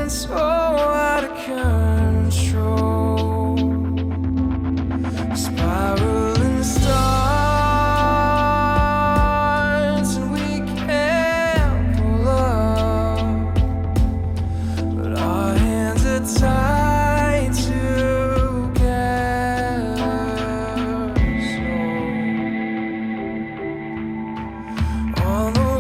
so out of control, spiraling stars, and we can't pull up, but our hands are tied together. So on the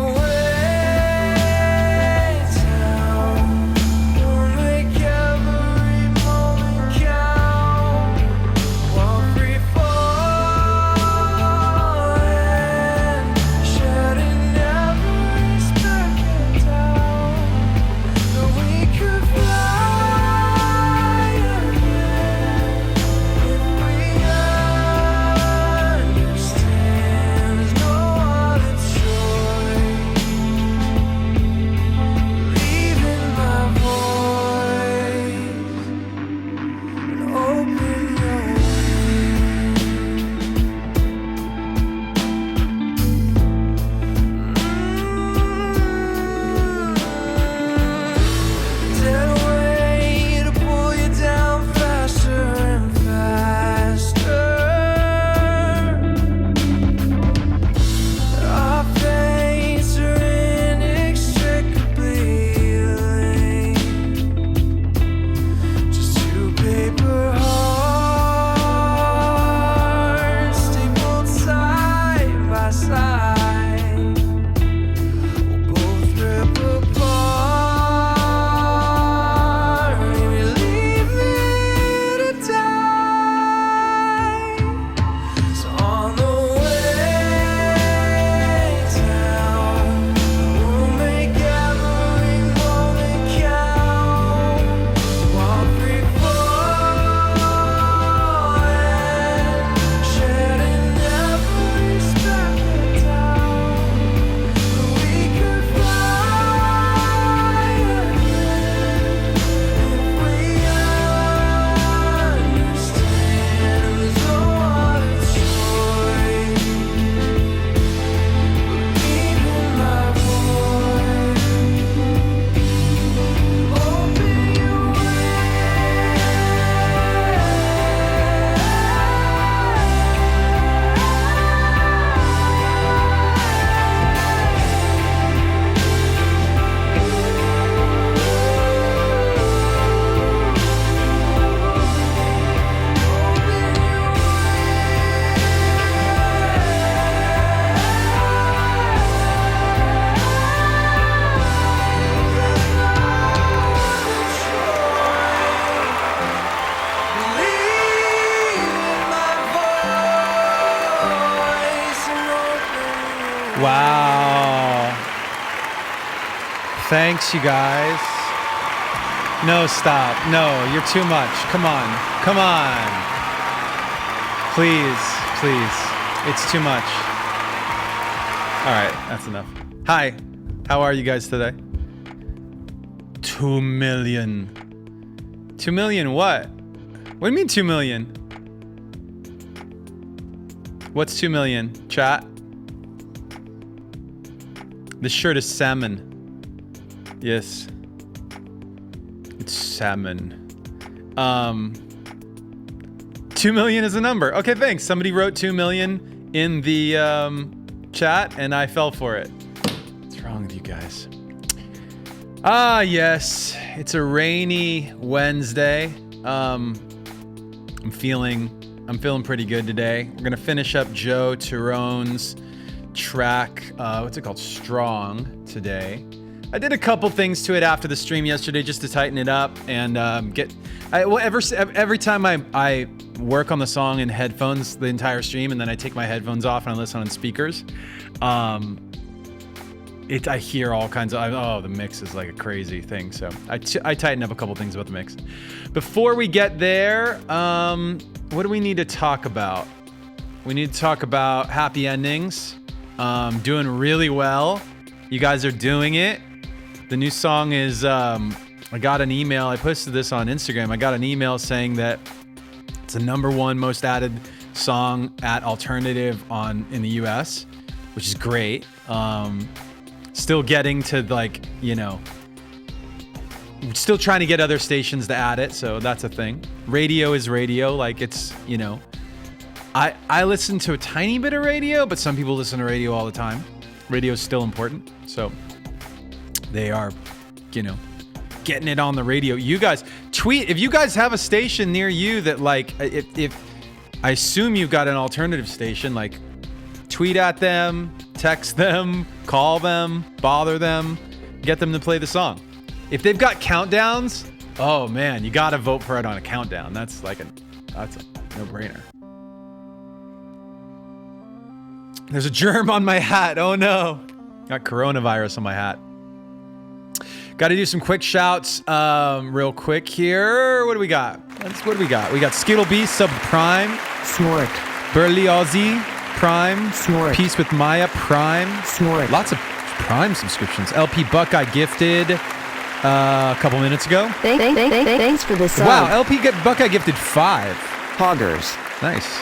Wow. Thanks, you guys. No, stop. No, you're too much. Come on. Come on. Please, please. It's too much. All right, that's enough. Hi. How are you guys today? 2 million. 2 million what? What do you mean 2 million? What's 2 million? Chat? This shirt is salmon. Yes. It's salmon. 2 million is a number. Okay, thanks. Somebody wrote 2 million in the chat and I fell for it. What's wrong with you guys? Ah, yes. It's a rainy Wednesday. I'm feeling pretty good today. We're gonna finish up Joe Turone's track, what's it called? Strong today. I did a couple things to it after the stream yesterday just to tighten it up and every time I work on the song in headphones the entire stream and then I take my headphones off and I listen on speakers, I hear all kinds of, the mix is like a crazy thing. So I tighten up a couple things about the mix. Before we get there, what do we need to talk about? We need to talk about happy endings. Doing really well. You guys are doing it. The new song is, I got an email. I posted this on Instagram. I got an email saying that it's the #1 most added song at alternative in the US, which is great. Still getting to Still trying to get other stations to add it, so that's a thing. Radio is radio, like it's, you know. I listen to a tiny bit of radio, but some people listen to radio all the time. Radio is still important, so they are, you know, getting it on the radio. You guys tweet if you guys have a station near you that, like, if I assume you've got an alternative station, like, tweet at them, text them, call them, bother them, get them to play the song. If they've got countdowns, oh man, you gotta vote for it on a countdown. That's a no-brainer. There's a germ on my hat. Oh no. Got coronavirus on my hat. Got to do some quick shouts real quick here. What do we got? What do we got? We got Skittle Beast, sub Prime. Snort. Burley Aussie, Prime. Snort. Peace with Maya, Prime. Snort. Lots of Prime subscriptions. LP Buckeye gifted a couple minutes ago. Thanks for the sub. Wow, Buckeye gifted 5. Hoggers. Nice.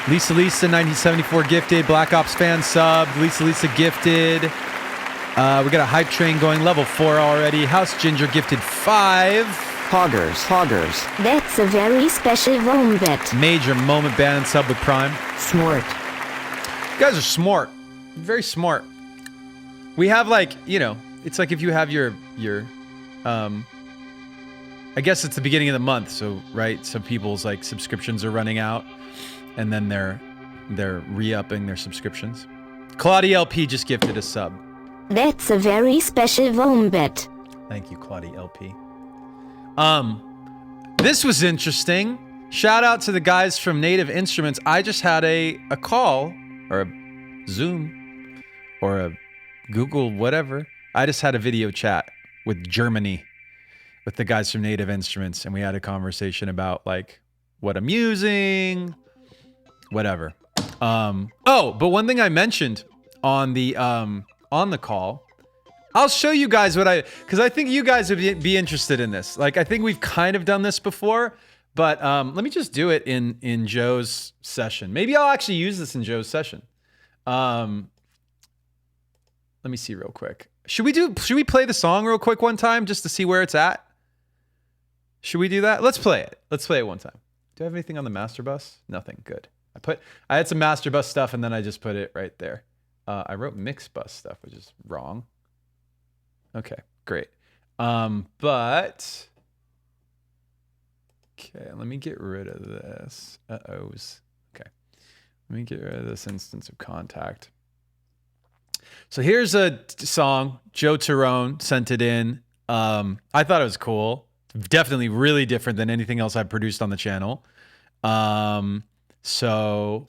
Lisa 1974 gifted. Black Ops fan subbed. Lisa gifted. We got a hype train going level 4 already. House Ginger gifted 5. Hoggers. That's a very special wombat. Major moment band sub with Prime. Snort. You guys are smart. Very smart. We have, like, you know, it's like if you have your I guess it's the beginning of the month, so right, so people's like subscriptions are running out, and then they're re-upping their subscriptions. Claudia LP just gifted a sub. That's a very special wombat. Thank you, Claudia LP. This was interesting. Shout out to the guys from Native Instruments. I just had a call, or a Zoom, or a Google whatever. I just had a video chat with Germany, with the guys from Native Instruments, and we had a conversation about, like, what I'm using, whatever. But one thing I mentioned on the call, I'll show you guys because I think you guys would be interested in this. Like, I think we've kind of done this before, but let me just do it in Joe's session. Maybe I'll actually use this in Joe's session. Let me see real quick. Should we play the song real quick one time just to see where it's at? Should we do that? Let's play it. Let's play it one time. Do I have anything on the master bus? Nothing. Good. I had some master bus stuff, and then I just put it right there. I wrote mix bus stuff, which is wrong. Okay, great. But okay, let me get rid of this. Uh-ohs. Okay. Let me get rid of this instance of contact. So here's a song. Joe Turone sent it in. I thought it was cool. Definitely really different than anything else I've produced on the channel. So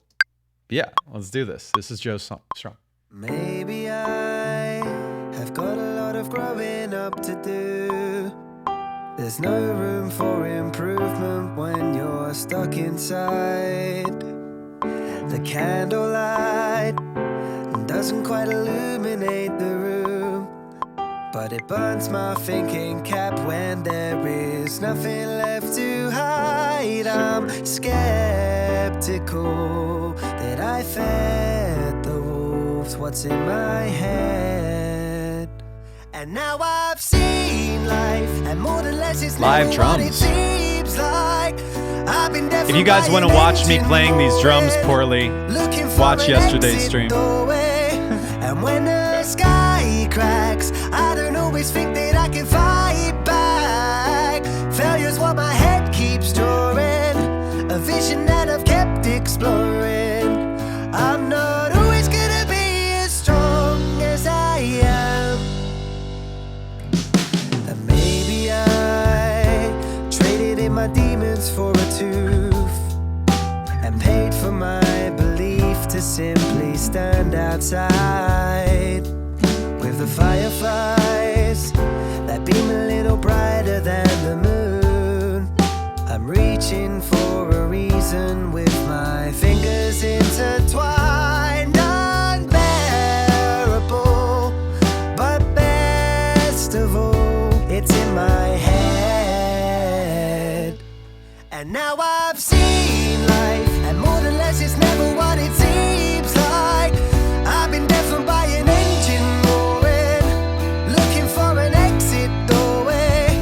yeah, let's do this. This is Joe's song. Strong. Maybe I have got a lot of growing up to do. There's no room for improvement when you're stuck inside. The candlelight doesn't quite illuminate the room, but it burns my thinking cap when there is nothing left to hide. I'm skeptical that I fed the wolves what's in my head. And now I've seen life, and more than less it's live never drums. what it seems like. I've been If you guys want to watch me playing these drums poorly, watch yesterday's stream. And when the sky cracks, I don't always think that I can fight back. Failure's what my head keeps drawing, a vision that I've kept exploring. I'm not always gonna be as strong as I am. And maybe I traded in my demons for a tooth, and paid for my belief to simply stand outside with the fireflies that beam a little brighter than the moon. I'm reaching for a reason with my fingers intertwined. Unbearable, but best of all, it's in my head. And now I've seen life, and more than less it's never what it seems like. I've been deafened by an engine roaring, looking for an exit doorway.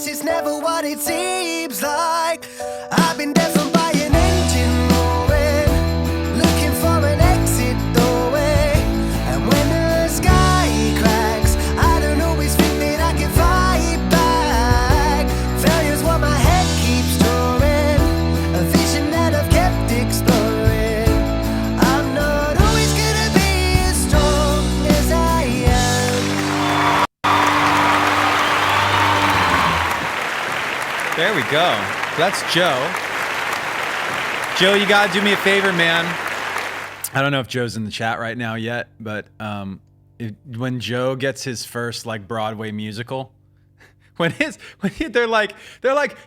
guess it's never what it seems like. I've been deafened by an engine roaring, looking for an exit doorway. And when the sky cracks, I don't always think that I can fight back. Failure's what my head keeps drawing, a vision that I've kept exploring. I'm not always gonna be as strong as I am. There we go. That's Joe. Joe, you gotta do me a favor, man. I don't know if Joe's in the chat right now yet, but when Joe gets his first like Broadway musical, they're like,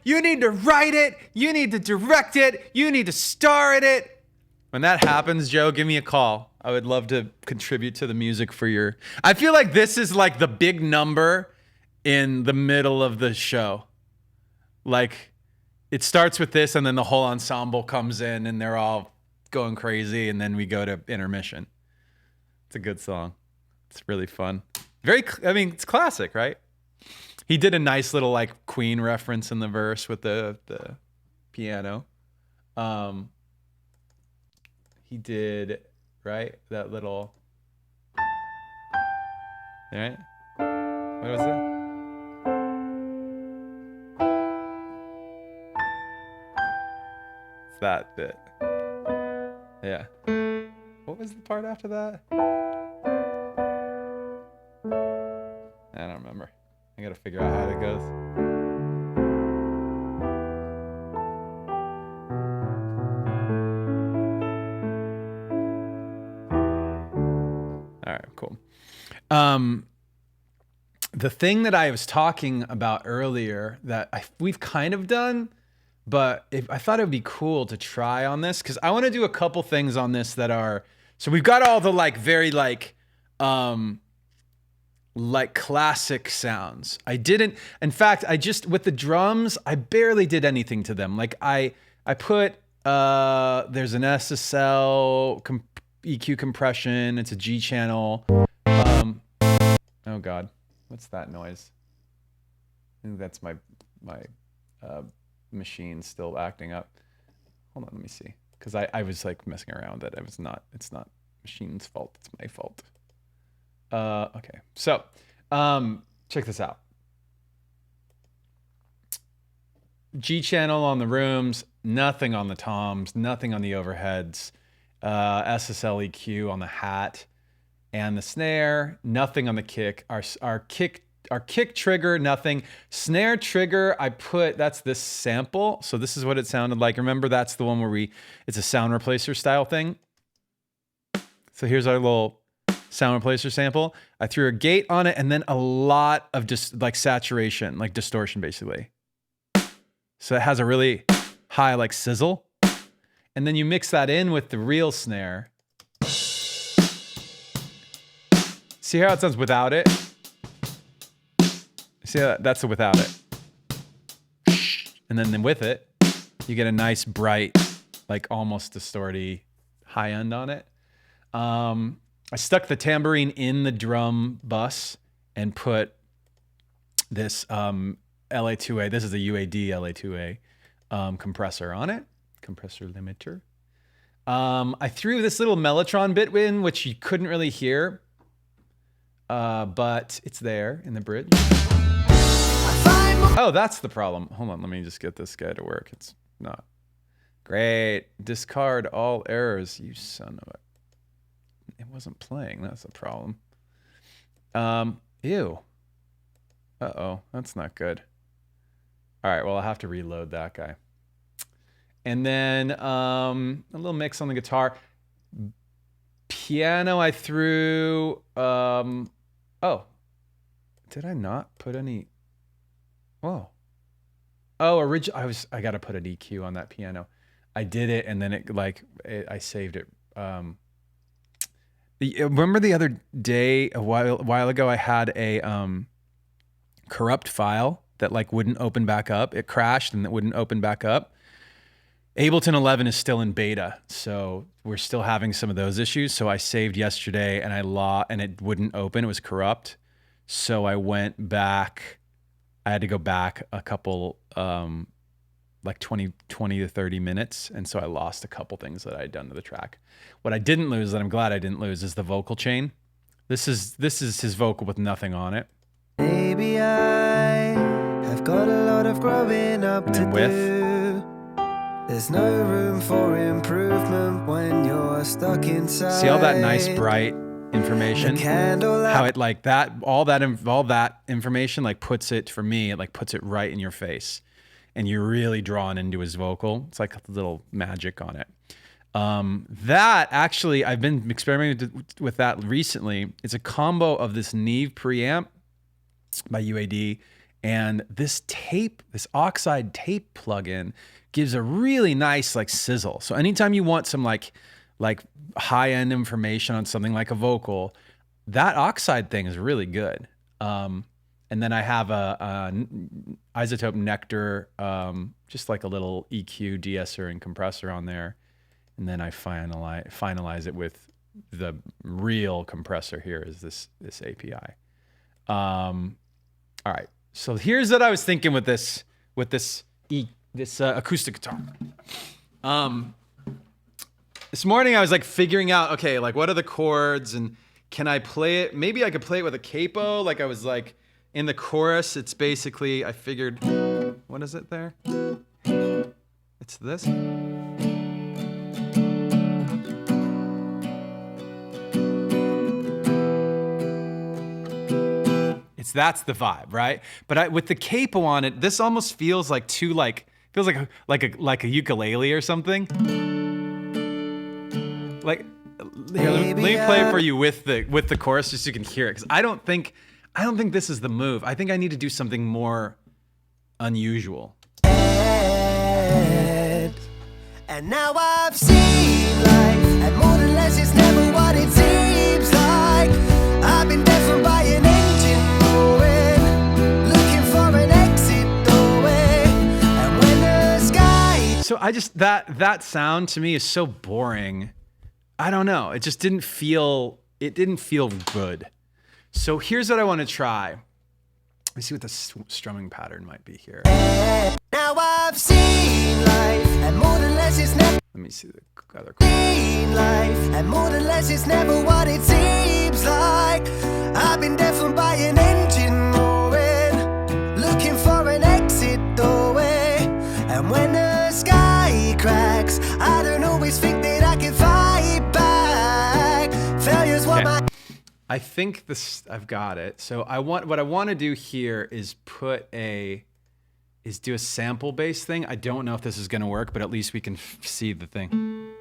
you need to write it, you need to direct it, you need to star in it. When that happens, Joe, give me a call. I would love to contribute to the music for your. I feel like this is like the big number in the middle of the show. Like, it starts with this, and then the whole ensemble comes in, and they're all going crazy, and then we go to intermission. It's a good song. It's really fun. It's classic, right? He did a nice little like Queen reference in the verse with the piano. He did, right? That little, right? What was it? It's that bit. Yeah. What was the part after that? I don't remember. I gotta figure out how it goes. All right, cool. The thing that I was talking about earlier that we've kind of done, but I thought it would be cool to try on this, because I want to do a couple things on this that are, so we've got all the like very like classic sounds. I didn't, in fact, with the drums, I barely did anything to them. Like I put, there's an SSL EQ compression. It's a G channel. Oh God, what's that noise? I think that's my machine still acting up. Hold on, let me see. Because I was like messing around with it. It's not machine's fault, it's my fault. Okay, so check this out. G channel on the rooms, nothing on the toms, nothing on the overheads. SSL EQ on the hat and the snare, nothing on the kick. Our kick trigger, nothing. Snare trigger, that's this sample. So this is what it sounded like. Remember, that's the one where it's a sound replacer style thing. So here's our little sound replacer sample. I threw a gate on it and then a lot of just like saturation, like distortion basically. So it has a really high like sizzle. And then you mix that in with the real snare. See how it sounds without it? See how that's without it. And then with it, you get a nice bright, like almost distorty high end on it. I stuck the tambourine in the drum bus and put this LA2A, this is a UAD LA2A compressor on it. Compressor limiter. I threw this little Mellotron bit in, which you couldn't really hear, but it's there in the bridge. Oh, that's the problem. Hold on, let me just get this guy to work. It's not. Great. Discard all errors, you son of a... It wasn't playing, that's the problem. Ew. Uh-oh, that's not good. All right, well, I'll have to reload that guy. And then a little mix on the guitar. Piano, I threw, oh, did I not put any, whoa. Oh, I got to put an EQ on that piano. I did it, and then I saved it. Remember the other day, a while ago, I had a corrupt file that like wouldn't open back up. It crashed and it wouldn't open back up. Ableton 11 is still in beta, so we're still having some of those issues. So I saved yesterday, and and it wouldn't open. It was corrupt. So I went back I had to go back a couple, like 20 to 30 minutes. And so I lost a couple things that I had done to the track. What I didn't lose, that I'm glad I didn't lose, is the vocal chain. This is his vocal with nothing on it. Maybe I have got a lot of growing up And to then with. do. There's no room for improvement when you're stuck inside. See all that nice bright information? How it like that, all that information like puts it, for me, it like puts it right in your face. And you're really drawn into his vocal. It's like a little magic on it. That actually, I've been experimenting with that recently. It's a combo of this Neve preamp by UAD and this tape, this oxide tape plugin gives a really nice like sizzle. So anytime you want some like high-end information on something like a vocal, that oxide thing is really good. And then I have a isotope nectar, just like a little EQ, de-esser, and compressor on there. And then I finalize it with the real compressor here is this API. All right. So here's what I was thinking with this acoustic guitar. This morning I was like figuring out, okay, like what are the chords and can I play it? Maybe I could play it with a capo. Like I was like in the chorus, it's basically, I figured, what is it there? It's this. That's the vibe, right? But with the capo on it, this almost feels like feels like a ukulele or something. Like, here, let me play it for you with the chorus just so you can hear it, because I don't think this is the move. I think I need to do something more unusual. And now I've seen life, and more than less, it's never what it seems like. I've been deafened by an engine going, looking for an exit doorway, and when the sky. So I just that sound to me is so boring. I don't know. It just didn't feel good. So here's what I want to try. Let me see what the strumming pattern might be here. Now I've seen life, and more than less, it's never. Let me see the other chord. Seen life, and more than less, it's never what it seems like. I've been deafened by an engine roaring, looking for an exit doorway, and when the sky cracks, I don't always think that I can fight back. Failure's what my. I think I've got it. So what I want to do here is do a sample based thing. I don't know if this is going to work, but at least we can see the thing.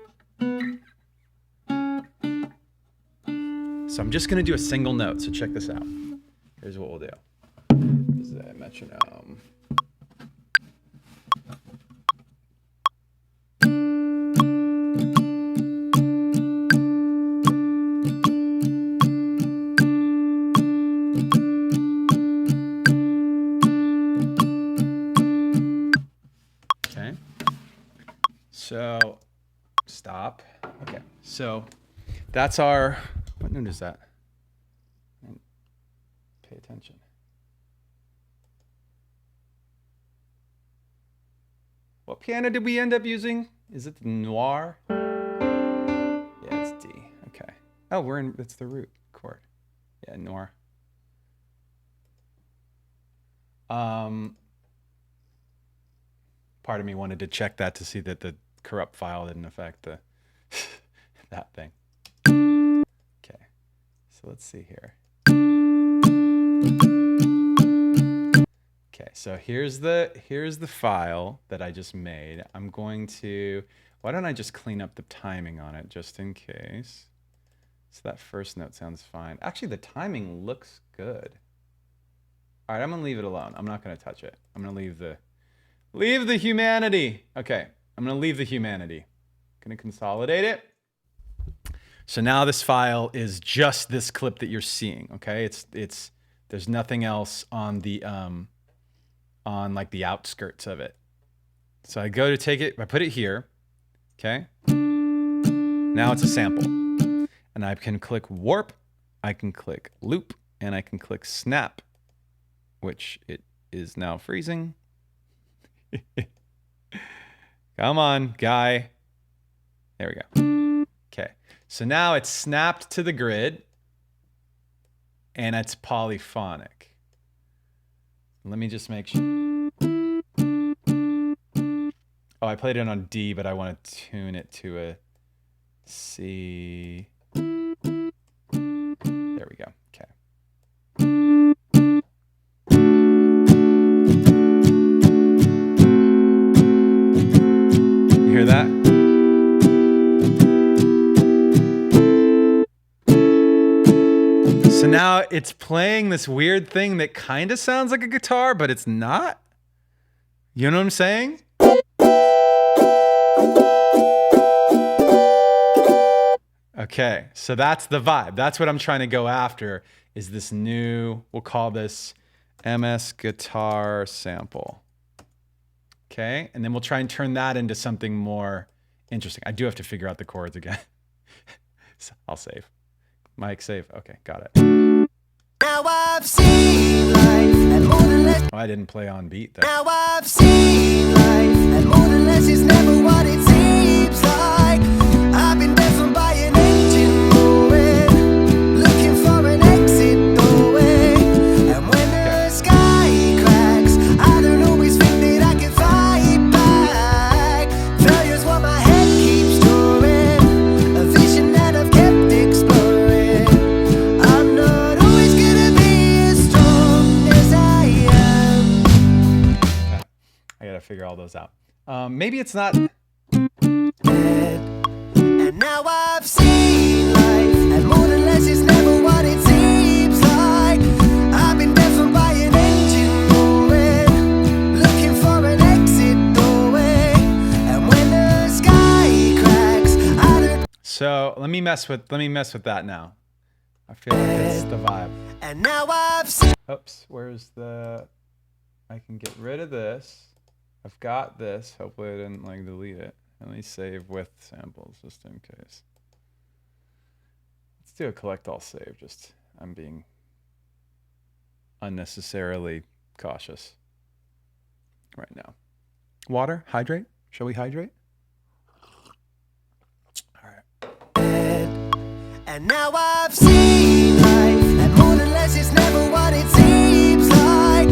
So I'm just going to do a single note. So check this out. Here's what we'll do. This is a metronome. So, stop. Okay, so that's our, what note is that? Pay attention. What piano did we end up using? Is it the Noir? Yeah, it's D. Okay. Oh, it's the root chord. Yeah, Noir. Part of me wanted to check that to see that the corrupt file didn't affect that thing. Okay, so let's see here. Okay, so here's the file that I just made. I'm going to, why don't I just clean up the timing on it just in case. So that first note sounds fine. Actually, the timing looks good. All right, I'm gonna leave it alone. I'm not gonna touch it. I'm gonna leave the humanity. Okay, I'm gonna leave the humanity. Gonna consolidate it. So now this file is just this clip that you're seeing. Okay, there's nothing else on the on like the outskirts of it. So I go to take it, I put it here. Okay. Now it's a sample, and I can click warp, I can click loop, and I can click snap, which it is now freezing. Come on, guy. There we go. Okay. So now it's snapped to the grid and it's polyphonic. Let me just make sure. Oh, I played it on D, but I want to tune it to a C. There we go. Okay. You hear that? So now it's playing this weird thing that kind of sounds like a guitar, but it's not. You know what I'm saying? Okay, so that's the vibe. That's what I'm trying to go after, is this new, we'll call this MS guitar sample. Okay, and then we'll try and turn that into something more interesting. I do have to figure out the chords again. So I'll save. Mike, save. Okay, got it. Now I've seen life and more than less. Oh, I didn't play on beat there. Now I've seen life and more than less is never what it seems like. I've been deafened by an engine going, looking for an exit doorway. And when the sky cracks, I don't always think that I can fight back. Failure's what my head keeps drawing, a vision that I've kept exploring. I'm not always gonna be as strong as I am. Okay. I gotta figure all those out. Maybe it's not. And now I've seen life, and more than less is never what it seems like. I've been deafened by an engine going, looking for an exit doorway. And when the sky cracks, I don't. So let me mess with that now. I feel like that's the vibe. And now I've seen. Oops, where's the? I can get rid of this. I've got this. Hopefully I didn't like delete it. Let me save with samples just in case. Let's do a collect all save. Just I'm being unnecessarily cautious right now. Water, hydrate. Shall we hydrate? All right. And now I've seen life, and more than less is never what it seems like.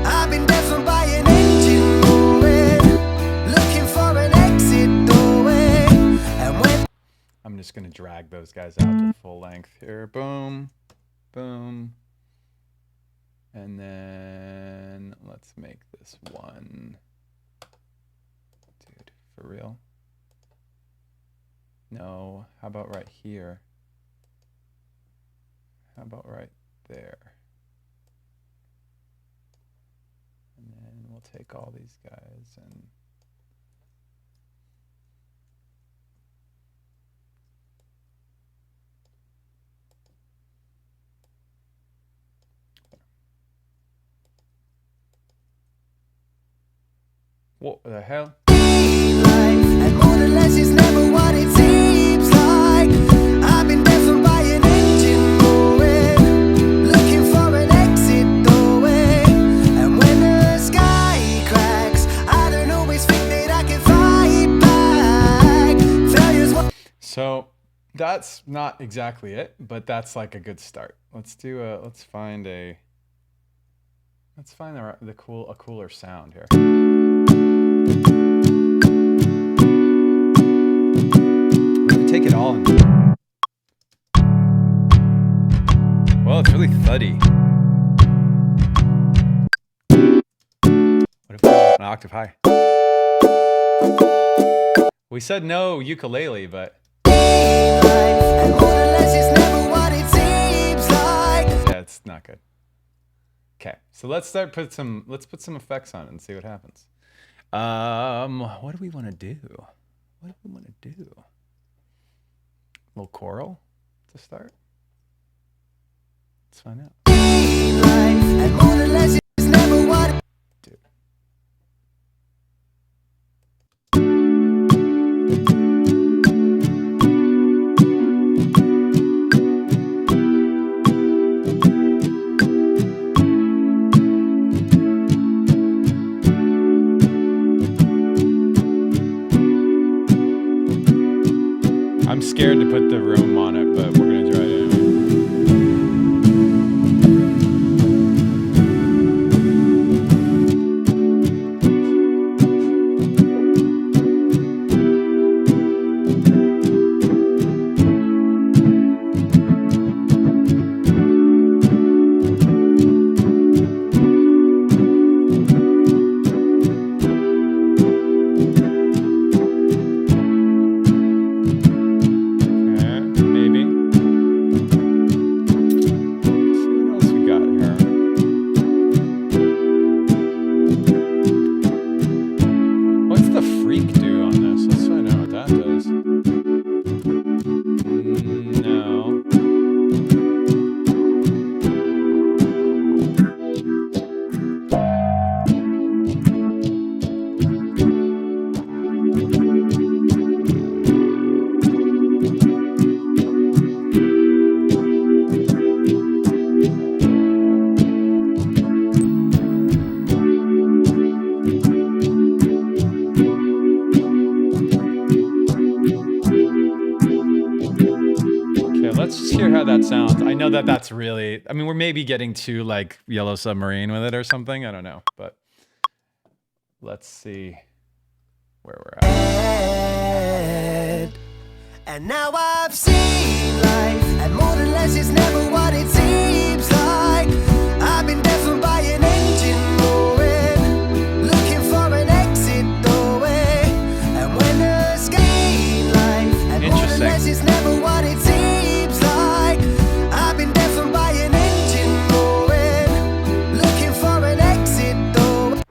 I've been deafened by an engine going, looking for an exit doorway. And when I'm just gonna drag those guys out to full length here. Boom, boom. And then let's make this one. Dude, for real? No, how about right here? How about right there? And then we'll take all these guys and what the hell? and more than less is never what it seems like. I've been deafened by an engine going, looking for an exit doorway. And when the sky cracks, I don't always think that I can fight back. Failure's what. So that's not exactly it, but that's like a good start. Let's do a. Let's find a cooler sound here. Take it all in. Well, it's really thuddy. What if we went an octave high? We said no ukulele, but And more than less is never what it seems like. yeah, it's not good. Okay, so let's put some effects on it and see what happens. What do we want to do? What do we want to do? A little choral to start. Let's find out. And more than less is never what. Dude. sounds. I know that that's really, I mean, we're maybe getting to like Yellow Submarine with it or something. I don't know, but let's see where we're at. And now I've seen life, and more than less is never what it seems like. I've been deafened by an engine roaring, looking for an exit doorway. And when there's gain life, and more than less is never what it seems like. I've been deafened by an engine roaring, looking for an exit doorway.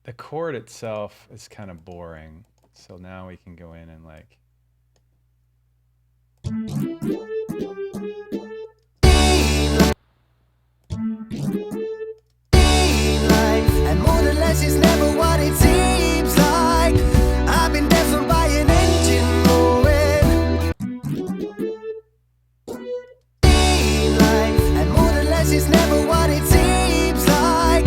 The chord itself is kind of boring, so now we can go in and like. And more than less is never what it seems like. I've been deafened by an engine roaring. And more than less is never what it seems like.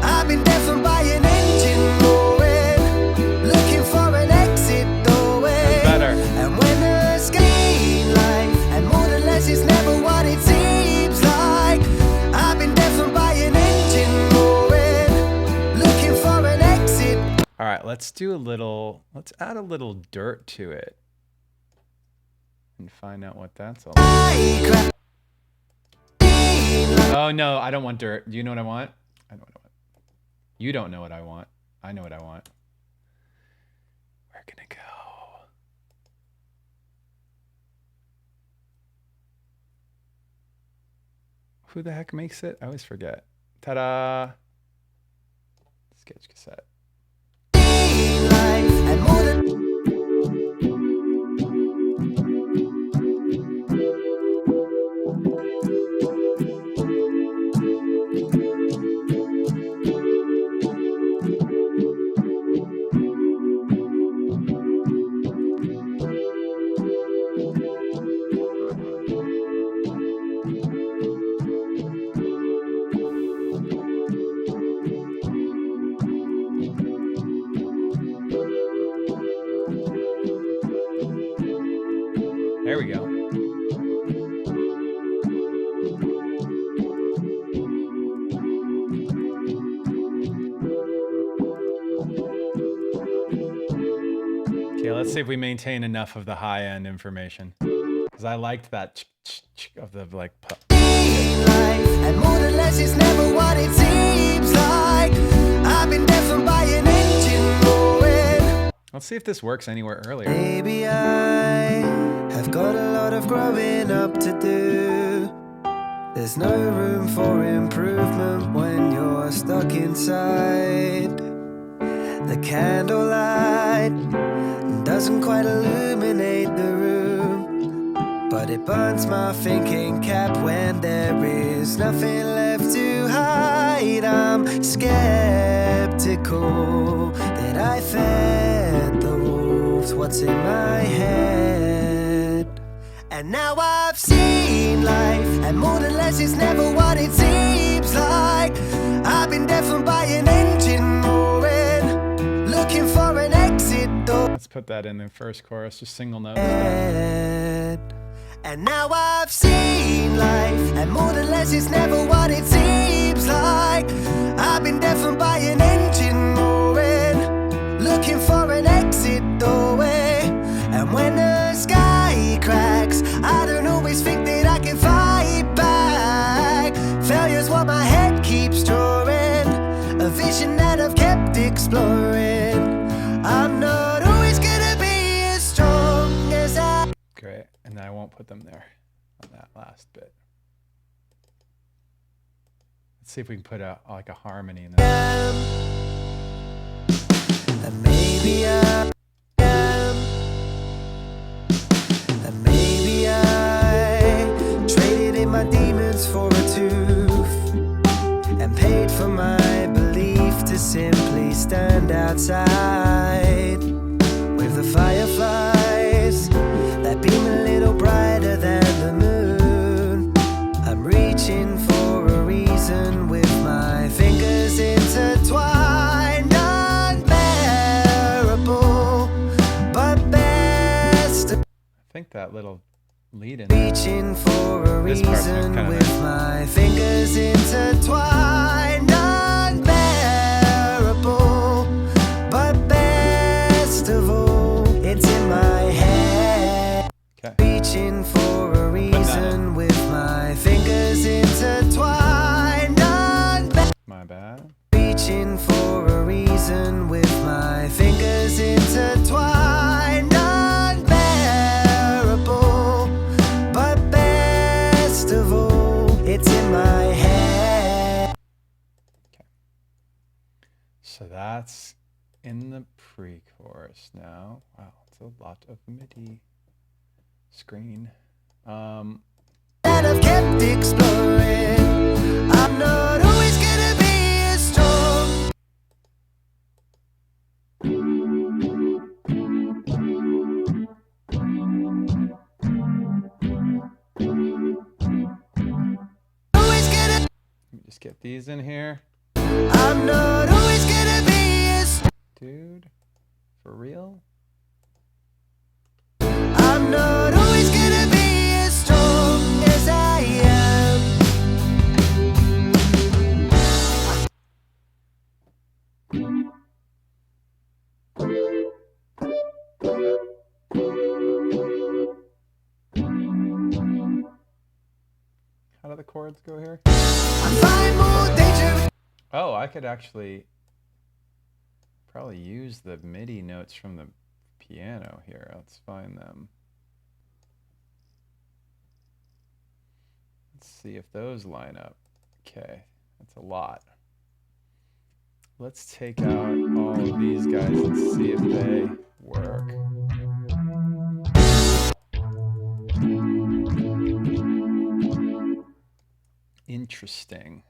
I've been deafened by an engine roaring, looking for an exit doorway. Better. And when there's gain life, and more than less is never what it seems like. I've been deafened by an engine roaring, looking for an exit. All right, let's add a little dirt to it and find out what that's all about. Oh no, I don't want dirt. Do you know what I want? I know what I want. You don't know what I want. I know what I want. We're gonna go. Who the heck makes it? I always forget. Ta-da! Sketch cassette. And more than There we go. Okay, let's see if we maintain enough of the high-end information. Because I liked that of the like. and more than less is never what it seems like. I've been deafened by an engine roaring. Let's see if this works anywhere earlier. Maybe I have got a lot of growing up to do. There's no room for improvement when you're stuck inside. The candlelight doesn't quite illuminate the room, but it burns my thinking cap when there is nothing left to hide. I'm skeptical that I fed the wolves what's in my head. And now I've seen life, and more than less is never what it seems like. I've been deafened by an engine roaring, looking for an exit door. Let's put that in the first chorus, just single notes. And now I've seen life, and more than less is never what it seems like. I've been deafened by an engine roaring, looking for an exit doorway. And when the sky cracks, I don't always think that I can fight back. Failure's what my head keeps drawing, a vision that I've kept exploring. I'm not always gonna be as strong as I. Great, and I won't put them there on that last bit. Let's see if we can put a like a harmony in there. And maybe I am, and maybe I traded in my demons for a tooth, and paid for my belief to simply stand outside with the fireflies that beam a little brighter than the moon. I'm reaching for a reason with my fingers intertwined, unbearable, but best. I think that little leading. Reaching for a This part's reason kinda with nice. my fingers intertwined. Unbearable, but best of all, it's in my head. Okay. Reaching for a reason with my fingers intertwined. My bad. Reaching for a reason with my fingers intertwined. Unbearable, but best of all, it's in my head. Okay. So that's in the pre-chorus now. Wow, it's a lot of MIDI screen. That I've kept exploring. I'm not always gonna be as strong. Always gonna. Let me just get these in here. I'm not always gonna be as. Dude, for real? I'm not always gonna be as strong as I am. How do the chords go here? I find more danger. Oh, I could actually probably use the MIDI notes from the piano here. Let's find them. Let's see if those line up. Okay, that's a lot. Let's take out all of these guys and see if they work. Interesting.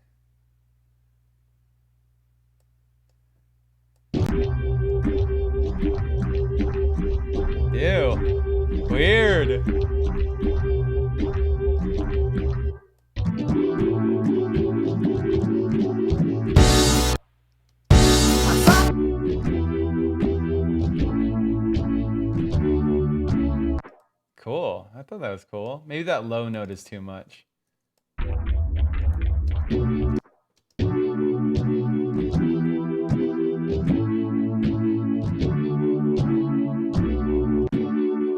Ew. Weird. Cool. I thought that was cool. Maybe that low note is too much.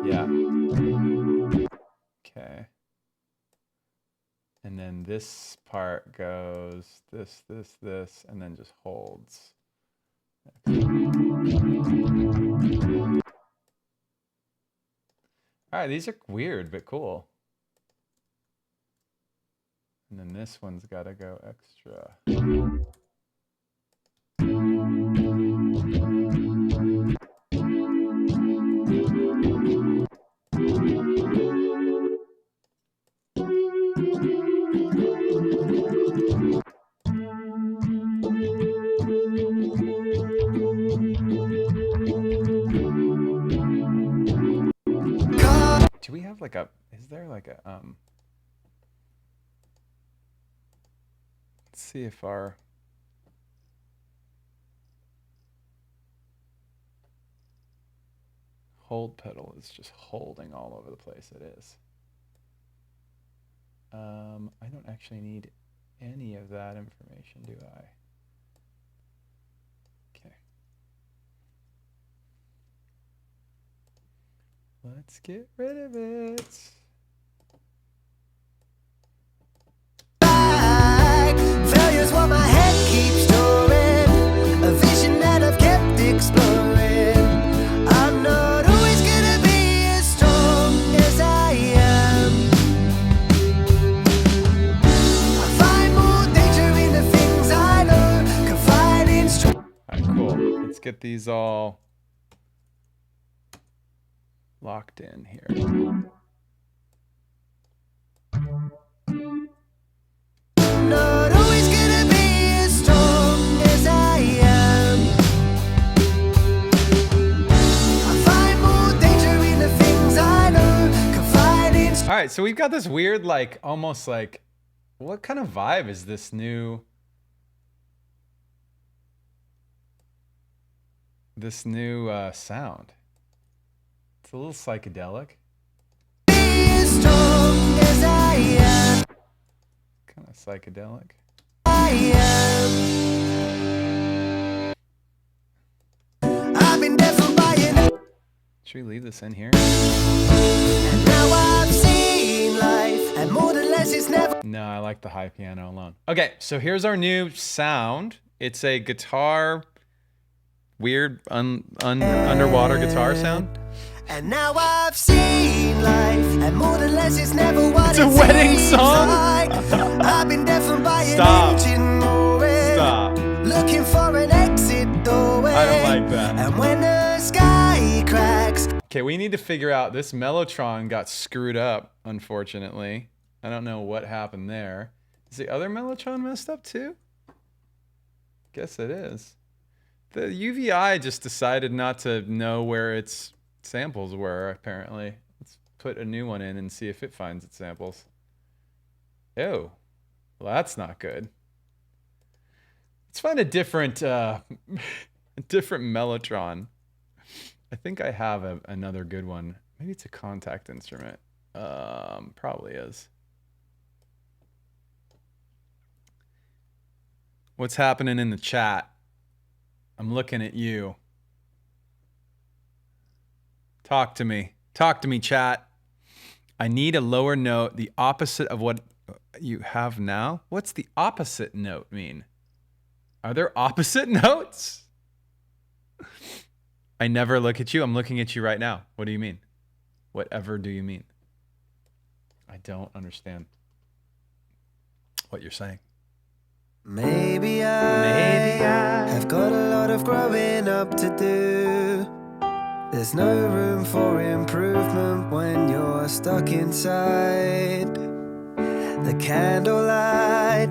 Yeah. Okay. And then this part goes this, and then just holds. All right, these are weird, but cool. And then this one's got to go extra. Do we have like a, is there like a, let's see if our, hold pedal is just holding all over the place. It is. I don't actually need any of that information, do I? Okay. Let's get rid of it. Failure's what my head keeps storing. A vision that I've kept exploring. I'm not always gonna be as strong as I am. I find more danger in the things I know. Confide in strength. All right, cool. Let's get these all locked in here. Not always gonna be as strong as I am. I find more danger in the things I know. Confide in All right, so we've got this weird, like, almost like, what kind of vibe is this new sound? It's a little psychedelic. strong Kind of psychedelic. I've been deafened by an Should we leave this in here? and now I've seen life, and more than less it's never. No, I like the high piano alone. Okay, so here's our new sound. It's a guitar, weird underwater guitar sound. And now I've seen life, and more than less it's never what It's a it wedding seems song? like. I've been deafened by Stop. an engine roaring, Stop. looking for an exit doorway. I don't like that. And when the sky cracks, Okay, we need to figure out this Mellotron got screwed up, unfortunately. I don't know what happened there. Is the other Mellotron messed up too? Guess it is. The UVI just decided not to know where its samples were, apparently. Let's put a new one in and see if it finds its samples. Ew. Well, that's not good. Let's find a different different Mellotron. I think I have another good one. Maybe it's a contact instrument. Probably is. What's happening in the chat? I'm looking at you. Talk to me. Talk to me, chat. I need a lower note, the opposite of what you have now. What's the opposite note mean? Are there opposite notes? I never look at you. I'm looking at you right now. What do you mean? Whatever do you mean? I don't understand what you're saying. maybe I have got a lot of growing up to do. There's no room for improvement when you're stuck inside. The candlelight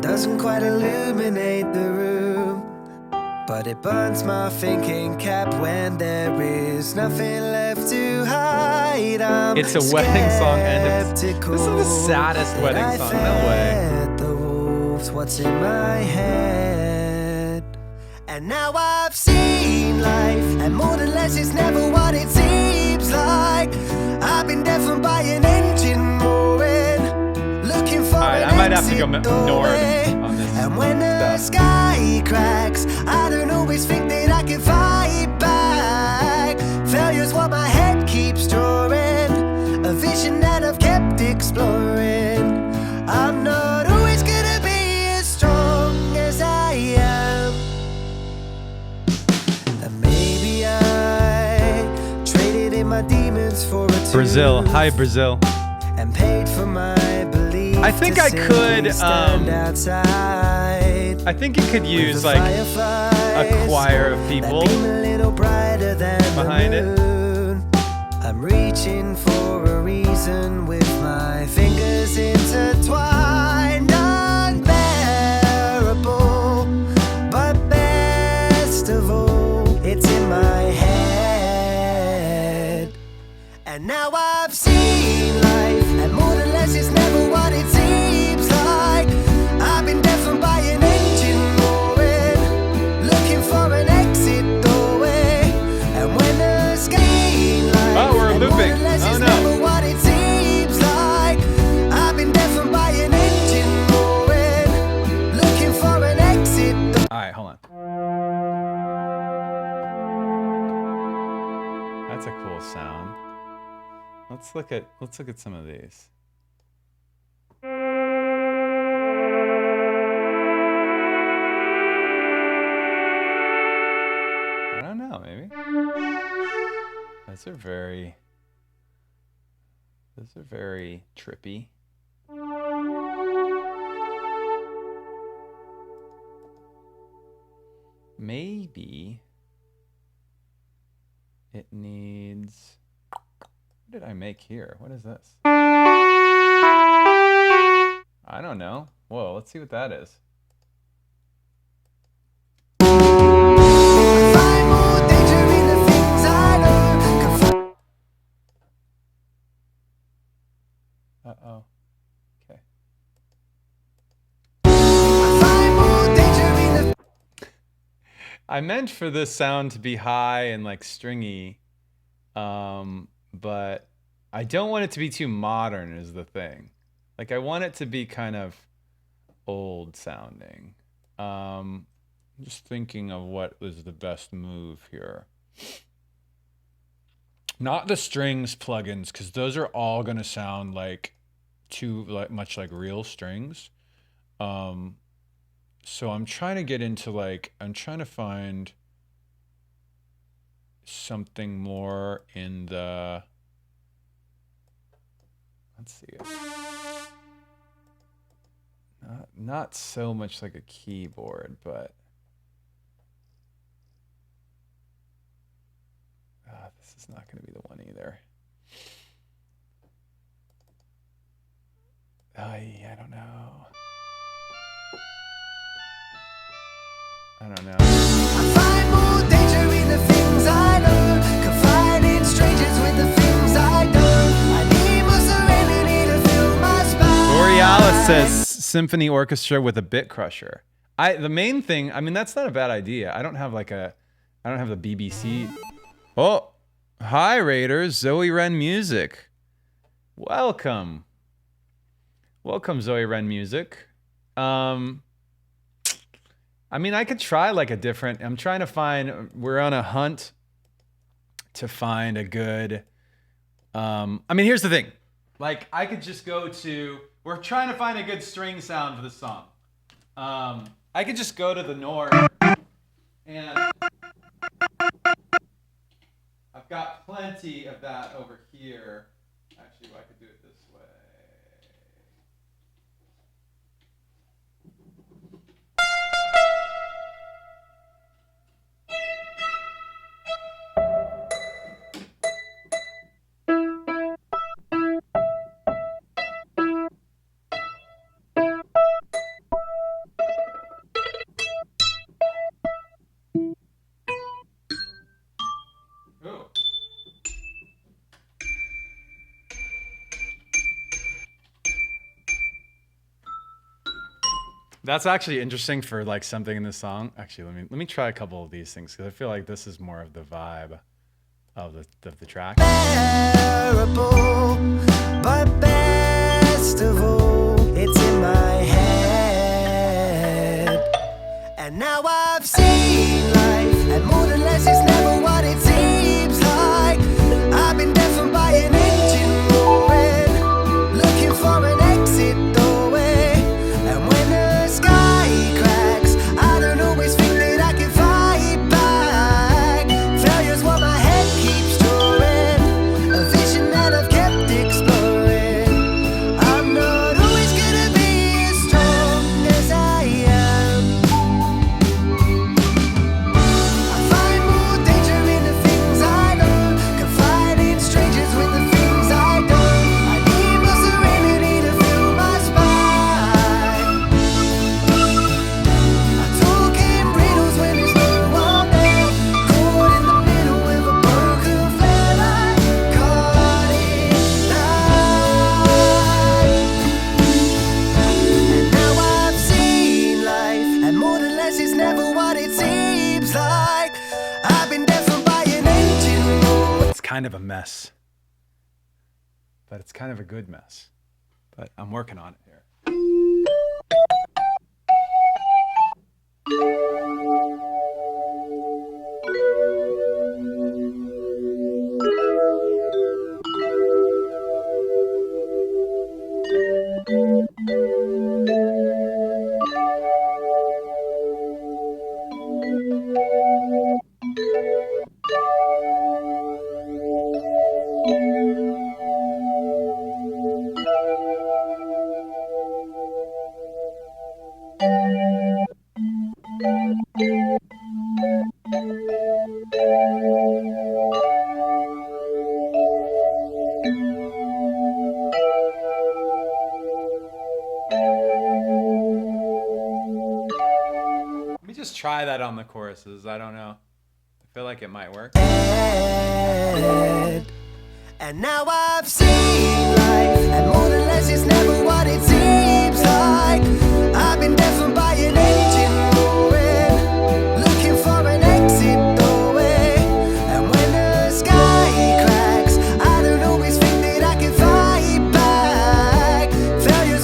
doesn't quite illuminate the room, but it burns my thinking cap when there is nothing left to hide. I'm It's a wedding song, and this is the saddest that wedding I song. No way. fed the wolves what's in my head. And now I've seen life, and more than less it's never what it seems like. I've been deafened by an engine roaring, looking for Alright, an I might have to go exit north doorway. on this And when the stuff. sky cracks, I don't always think that I can fight back. Failure's what my head keeps drawing, a vision that I've kept exploring. I'm not always gonna be as strong as I am. And maybe I traded in my demons for a Brazil. tooth Hi, Brazil. and paid for my belief. I think to I simply could, stand outside. I think it could use With the like a fireflies choir of that people. beam a little brighter than behind the it. moon. I'm reaching for a reason with my fingers intertwined. Unbearable, but best of all, it's in my head. And now I've seen life, and more than less it's never what it seems like. I've been deafened by an engine roaring, looking for an exit doorway. And when the sky lights, Oh, we're and more looping. than less Oh, it's no. never what it seems like. I've been deafened by an engine roaring, looking for an exit doorway. All right, hold on. That's a cool sound. Let's look at some of these. I don't know, maybe. Those are very trippy. Maybe it needs. What did I make here? What is this? I don't know. Whoa, let's see what that is. Find more danger in the things I know. Uh-oh. Okay. Find more danger in the I meant for this sound to be high and like stringy, but I don't want it to be too modern is the thing. Like I want it to be kind of old sounding. I'm just thinking of what was the best move here. Not the strings plugins, because those are all gonna sound like much like real strings. So I'm trying to get into like, I'm trying to find something more in the, let's see. Not so much like a keyboard, but this is not going to be the one either. I don't know. I don't know. I find more danger in the things I know, confide in strangers with the things I don't. I need more serenity to fill my spine. Borealis says symphony orchestra with a bit crusher. The main thing, I mean, that's not a bad idea. I don't have the BBC. Oh, hi Raiders, Zoe Wren Music. Welcome. Welcome, Zoe Wren Music. I mean, I could try like a different, I'm trying to find, we're on a hunt to find a good, I mean, here's the thing. Like, I could just go to, we're trying to find a good string sound for the song. I could just go to the Nord, and I've got plenty of that over here. Actually, I could do it this way. Ooh. That's actually interesting for like something in the song. Actually, let me try a couple of these things because I feel like this is more of the vibe of the track. Terrible, but best of all, it's in my head. And now I've seen life, and more than less is never what it seems like. I've been deafened by an engine roaring, looking for an exit doorway. And when the sky cracks, I don't always think that I can fight back. Failure's what my head keeps drawing, a vision that I've kept exploring. I'm not always gonna be as strong as I am. I find more danger in the things I know, confide in strangers with the things I don't. I need more serenity to fill my spine. I talk in riddles when there's no one there, caught in the middle with a broken flare. I caught it live. And now I've seen life, and more than less is never what it seems like. I've been deafened by an engine roar. It's kind of a mess, but it's kind of a good mess. But I'm working on it here. Let me just try that on the choruses. I don't know. I feel like it might work. head. And now I've seen life, and more than less is never what it seems like. I've been deafened by an engine roaring, looking for an exit doorway. And when the sky cracks, I don't always think that I can fight back. Failure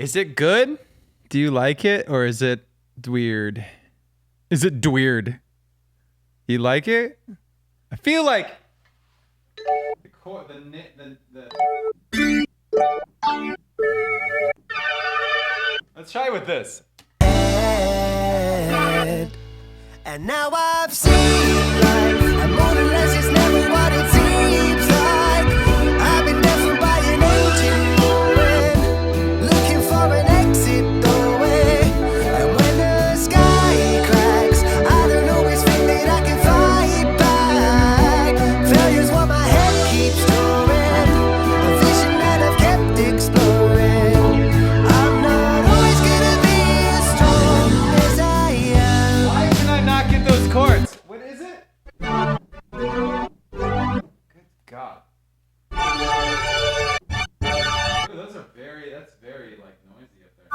Is it good? Do you like it, or is it weird? Is it weird? You like it? I feel like Let's try with this. And now I've seen life, and more or less it's never what it seems like. I've been deafened by an engine roaring, looking for an exit doorway. And when the sky cracks, I don't always think that I can fight back. Failure's what my head keeps drawing, a vision that I've kept exploring. I'm not always gonna be as strong as I am. Why can I not get those chords? What is it? Good God. Ooh, those are that's very like noisy up there.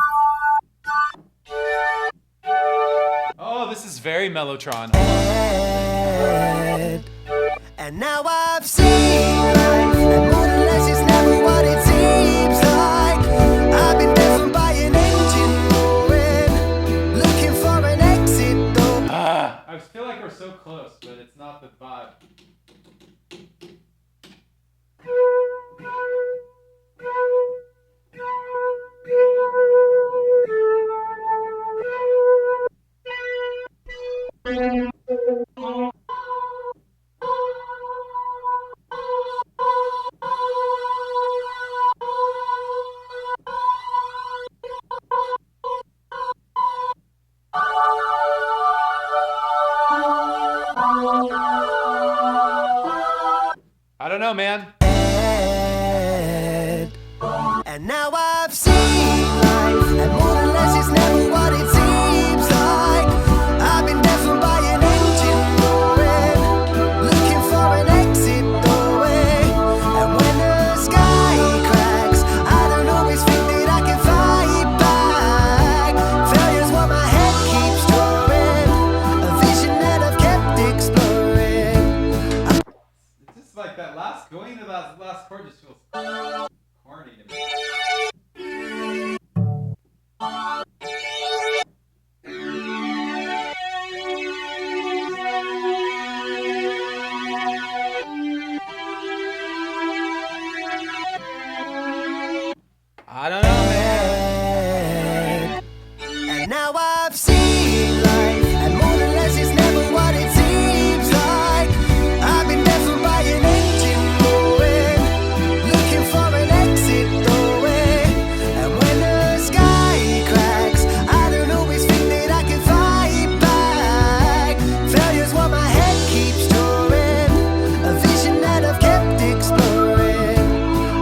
Oh, this is very Mellotron. And now I've seen life, and more or less it's never what it seems like. I've been deafened by an engine roaring, looking for an exit door. I feel like we're so close, but it's not the vibe. I don't know, man. And now I've seen life, and more or less it's never what it seems like. I've been deafened by an engine roaring, looking for an exit doorway. And when the sky cracks, I don't always think that I can fight back. Failure's what my head keeps drawing, a vision that I've kept exploring. It's just like that last going to that last chord just feels corny to me. I don't know, man. And now I've seen life, and more or less it's never what it seems like. I've been deafened by an engine roaring, looking for an exit doorway. And when the sky cracks, I don't always think that I can fight back. Failure's what my head keeps drawing, a vision that I've kept exploring.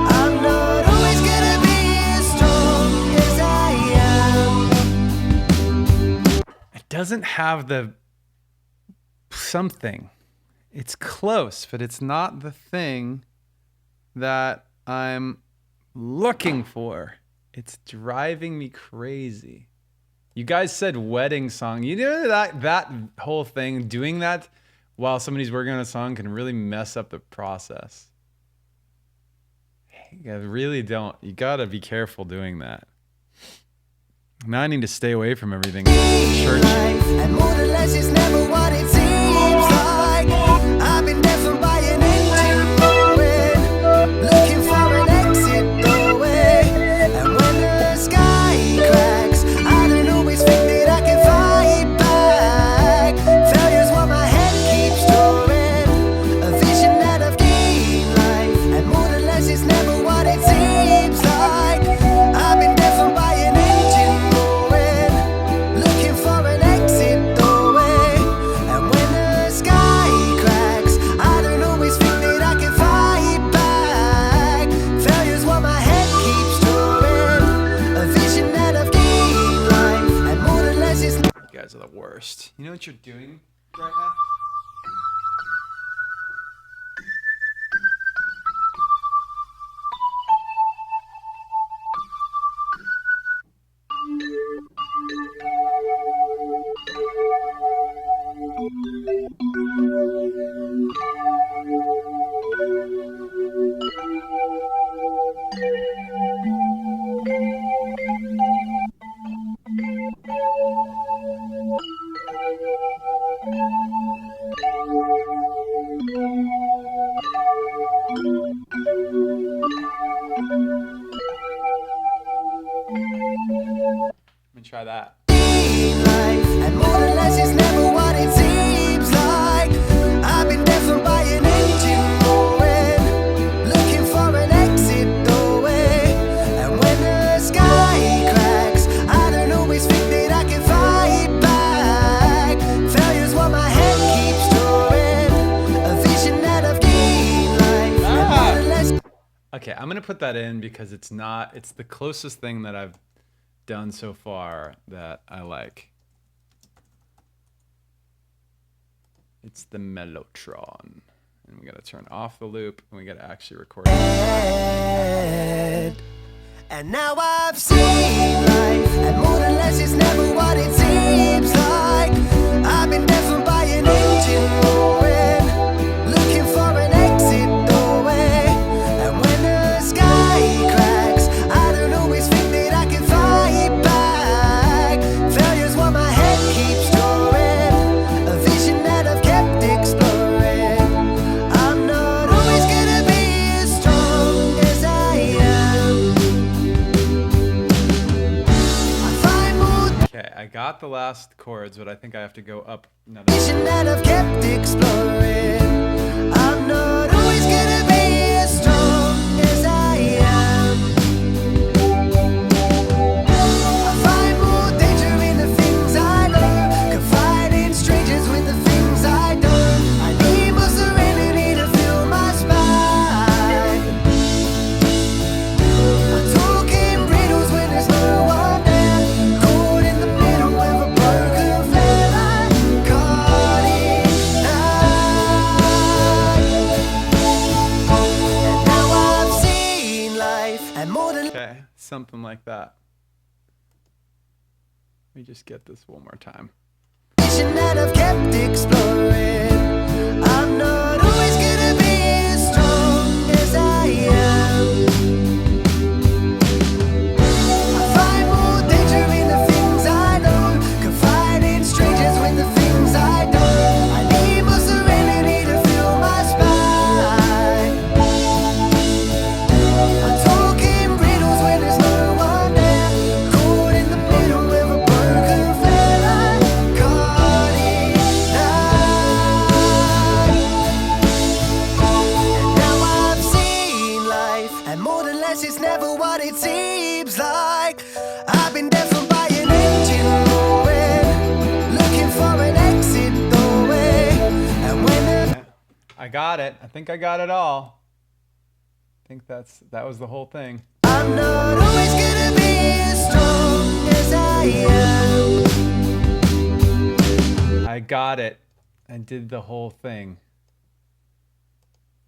I'm not always gonna be as strong as I am. It doesn't have the something. It's close, but it's not the thing that I'm looking for. It's driving me crazy. You guys said wedding song. You know that whole thing, doing that while somebody's working on a song can really mess up the process. You really don't. You gotta be careful doing that. Now I need to stay away from everything churchy. And more or less it's never what it seems like. I've been deafened by an engine roaring, looking for an exit doorway. And when the sky cracks, I don't always think that I can fight back. Failure's what my head keeps drawing, a vision that I've gained life. And more or less it's never what it seems like. I've been deafened by an engine roaring, looking for an exit doorway. And when the sky cracks, I don't always think that I can fight back. Failure's what my head keeps drawing, a vision that I've gained life. And more or less it's You guys are the worst. You know what you're doing right now? seen life, and more than less is never what it seems like. I've been deafened by an engine roaring, looking for an exit doorway. And when the sky cracks, I don't always think that I can fight back. Failure's what my head keeps drawing, a vision that I've gained life, and more than less. Okay, I'm gonna put that in because it's the closest thing that I've done so far that I like. It's the Mellotron. And we gotta turn off the loop and we gotta actually record it. And now I've seen life, and more than less is never what it seems like. I've been deafened by an engine roaring, looking for an exit doorway. And when the sky cracks, I don't always think that I can fight back. Failure's what my head keeps drawing, a vision that I've kept exploring. I'm not always gonna be as strong as I am. I find more Okay, I got the last chords, but I think I have to go up another. vision that I've kept exploring. I'm not always gonna be as strong as I am. I find more danger in the things I learn, confide in strangers with the things I don't. I need more serenity to fill my spine. I talk in riddles when there's no one there, caught in the middle of a broken flare. I caught it and now I've seen life, and more than Okay, something like that. Let me just get this one more time. vision that I've kept exploring. I'm not always gonna be as strong as I am. I find more danger in the things I know, confide in strangers with the things I don't. I need more serenity to fill my spine. I talk in riddles when there's no one there, caught in the middle of a broken flare. I caught it and now I've seen life, and more than less is never what it seems like. I've been deafened by an engine roaring, looking for an exit doorway. And when the I got it. I think I got it all. I think that was the whole thing. I'm not always gonna be as strong as I am. I got it. I did the whole thing.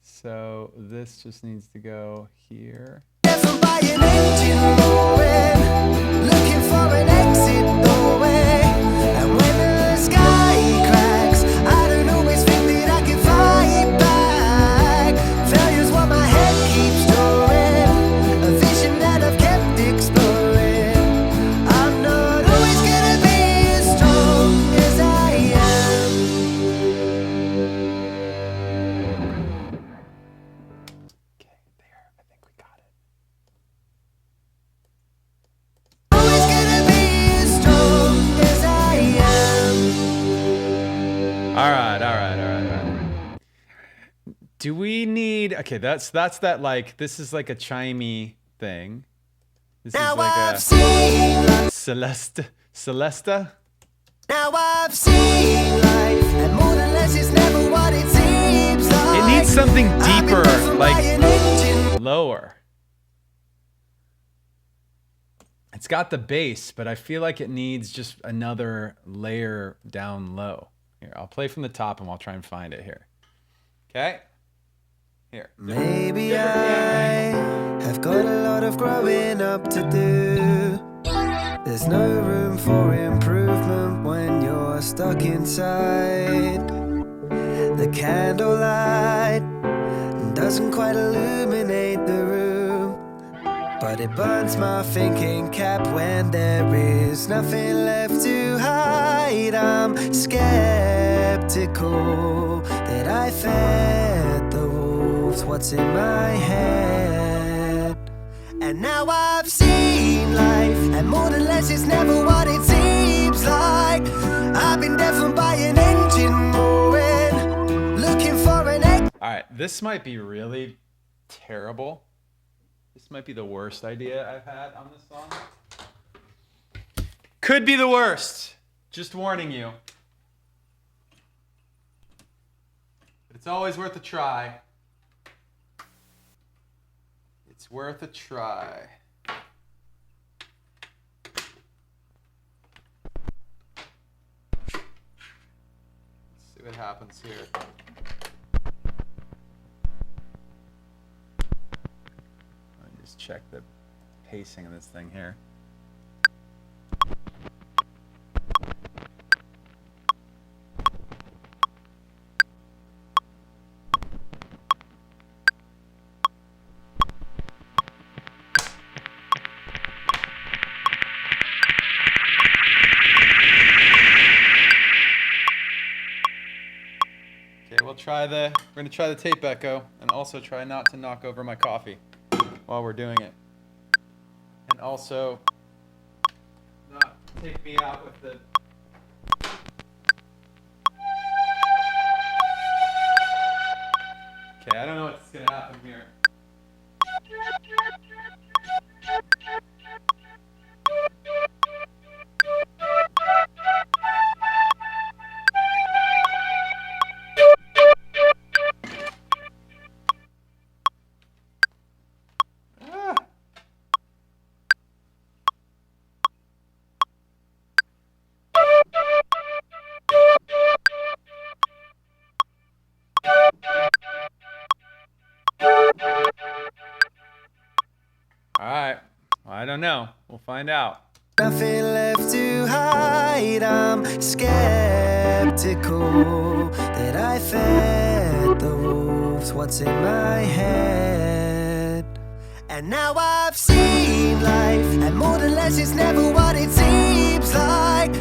So this just needs to go here. Deafened by an engine roaring, looking for an exit doorway. And when the sky cracks, I don't always think that I can fight back. Failure's what my head keeps drawing, a vision that I've kept exploring. I'm not always gonna be as strong as I am. Okay, there. I think we got it. Always gonna be as strong as I am. All right. Do we need? Okay, that's that. Like this is like a chimey thing. This Now is like I've a seen life. Celesta. Now I've seen life, and more than less is never what it seems like. It needs something I've been deeper, deafened by like an engine. lower. It's got the bass, but I feel like it needs just another layer down low. Here, I'll play from the top and I'll try and find it here. Okay? Here. Maybe I have got a lot of growing up to do. There's no room for improvement when you're stuck inside. The candlelight doesn't quite illuminate the room, but it burns my thinking cap when there is nothing left to hide. I'm skeptical that I fed the wolves what's in my head. And now I've seen life, and more than less is never what it seems like. right, this might be really terrible. This might be the worst idea I've had on this song. Could be the worst. Just warning you. But it's always worth a try. It's worth a try. Let's see what happens here. Let me just check the pacing of this thing here. We're gonna try the tape echo and also try not to knock over my coffee while we're doing it. And also not take me out with the Okay, I don't know what's gonna happen here. Alright, I don't know. We'll find out. Nothing left to hide, I'm skeptical that I fed the wolves what's in my head. And now I've seen life, and more than less it's never what it seems like.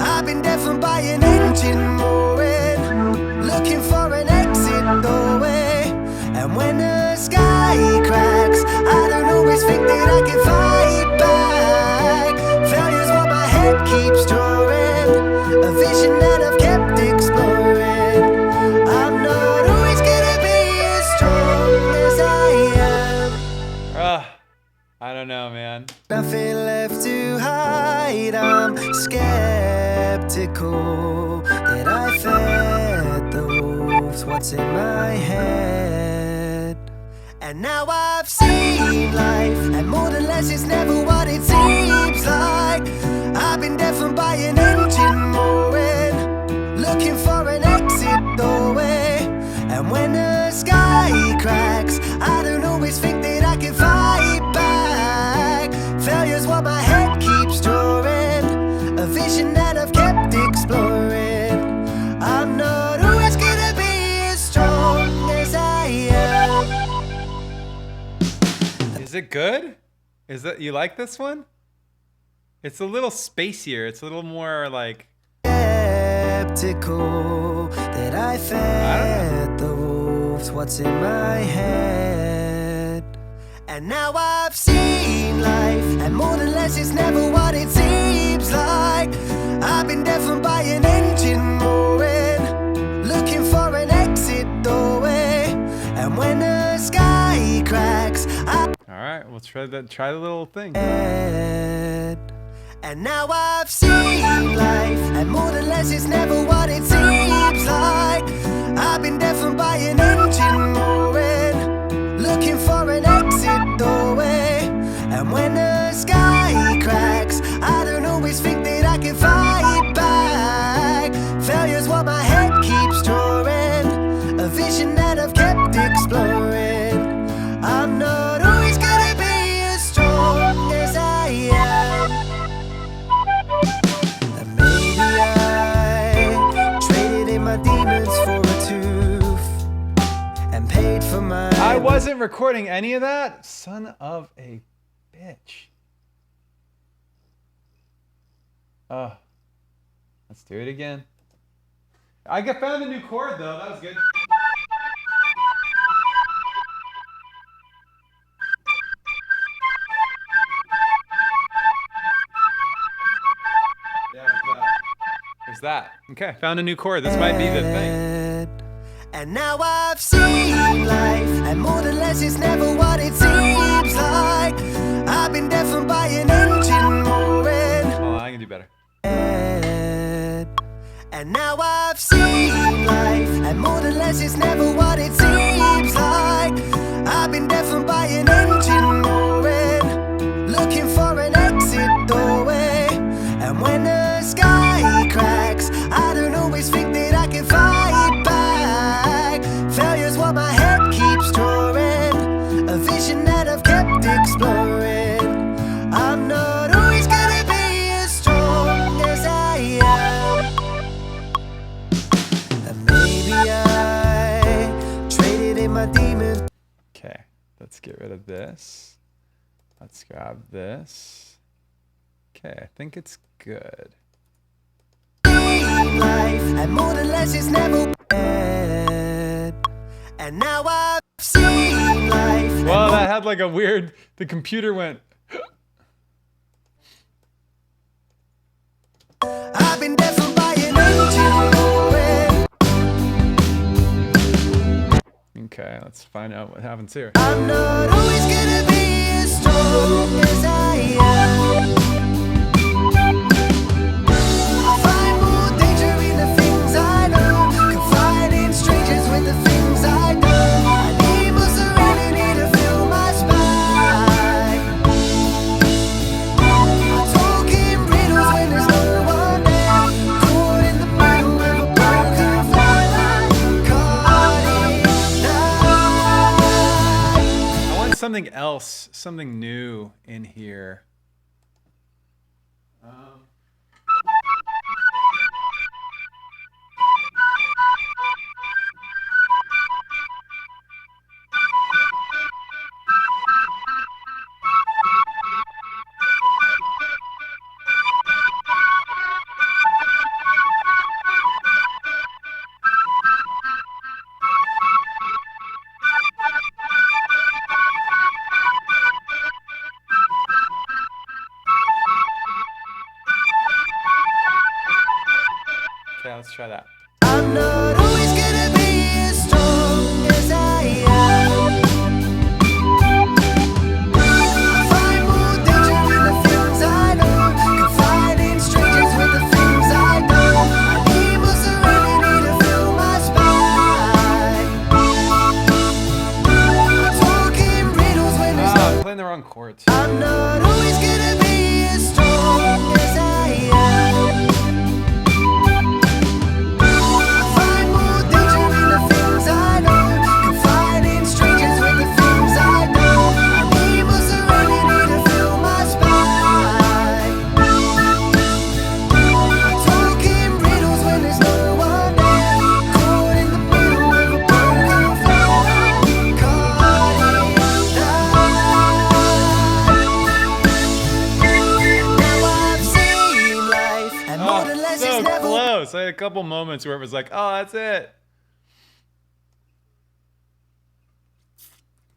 I've been deafened by an engine roaring, looking for an exit doorway. And when the sky cracks, I don't always think that I can fight back. Failure's what my head keeps drawing, a vision that I've kept exploring. I'm not always gonna be as strong as I am. I don't know, man. Nothing left to hide, I'm skeptical that I fed the wolves what's in my head. And now I've seen life, and more than less it's never what it seems like. I've been deafened by an engine roaring, looking for an exit doorway. And when the sky cracks, I don't always think that I can fight back. Failure's what my head keeps drawing, a vision that I've kept exploring. I'm not always gonna be as strong as I am. Is it good? Is that you like this one? It's a little spacier. It's a little more like Skeptical that I fed the wolves what's in my head. And now I've seen life, and more than less it's never what it seems like. I've been deafened by an engine roaring, looking for an exit doorway. And when the sky cracks, Alright, we'll try the little thing. and now I've seen life, and more than less it's never what it seems like. I've been deafened by an engine roaring, looking for an exit doorway. And when the sky cracks, I don't always think that I can fight back. Failure's what my head keeps drawing, a vision that I've kept exploring. I'm not always gonna be as strong as I am. And maybe I traded in my demons for a tooth and paid for my... I wasn't recording any of that? Son of a bitch. Let's do it again. I found a new chord though, that was good. Yeah, there's that. Okay, found a new chord. This might be the thing. And now I've seen life, and more than less it's never what it seems like. I've been deafened by an engine roaring. Oh, I can do better. And now I've seen life, and more than less it's never what it seems like. I've been deafened by an engine roaring, looking for an exit doorway. And when the sky cracks, I don't always think that I can fight back. Failure's what my head keeps drawing, a vision that I've kept exploring. I'm not always gonna be as strong as I am, and maybe I traded in my demons. Okay, let's get rid of this. Let's grab this. Okay, I think it's good. Life, and more than less it's never bad. And now I've seen life. Well, that had like a weird, the computer went. I've been deafened by an engine roaring. Okay, let's find out what happens here. I'm not always gonna be as strong as I am. I find more danger in the things I know, confide in strangers with the things I do. I need more serenity to fill my spine. I talk in riddles when there's no one there, caught in the middle of a broken fire, caught in night. I want something else, something new in here. Okay, let's try that. I'm not always gonna be as strong as I am. I find more danger in the things I know, confide in strangers with the things I do. I need more serenity to fill my spine. I talk in riddles when there's Ah, I'm no. playing the wrong chords. I'm not always gonna be as strong as I am. I find more danger in the things I know, confide in strangers with the things I do. I need more serenity to fill my spine. I talk in riddles when there's no one there, caught in the middle of a broken fire, caught in night. Now I've seen life, and more than less So it's never. close. I had a couple moments where it was like, oh, that's it.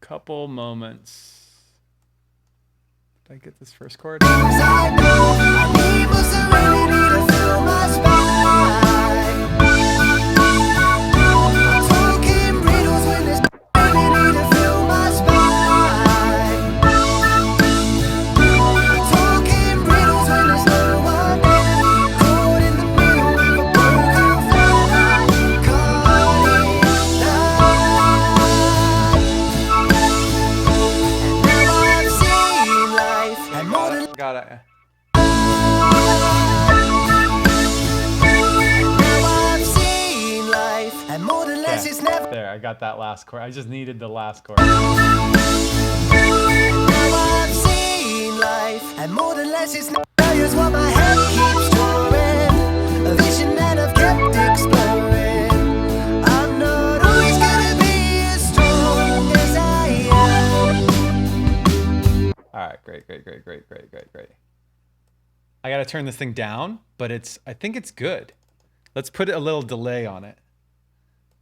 Couple moments. Did I get this first chord? I know I need more serenity to fill my spine. I talk in riddles when there's serenity to fill my spine. I talk in riddles when there's no one there, caught in the middle of a broken fire, caught in night. And now I've seen life, and more than. Got it. Now I've seen life, and more than less it's never. There, I got that last chord. I just needed the last chord. Now I've seen life, and more than less it's never. Failure's what my head keeps drawing, a vision that I've kept exploring. I'm not always gonna be as strong as I am. All right, great. I gotta turn this thing down, but I think it's good. Let's put a little delay on it.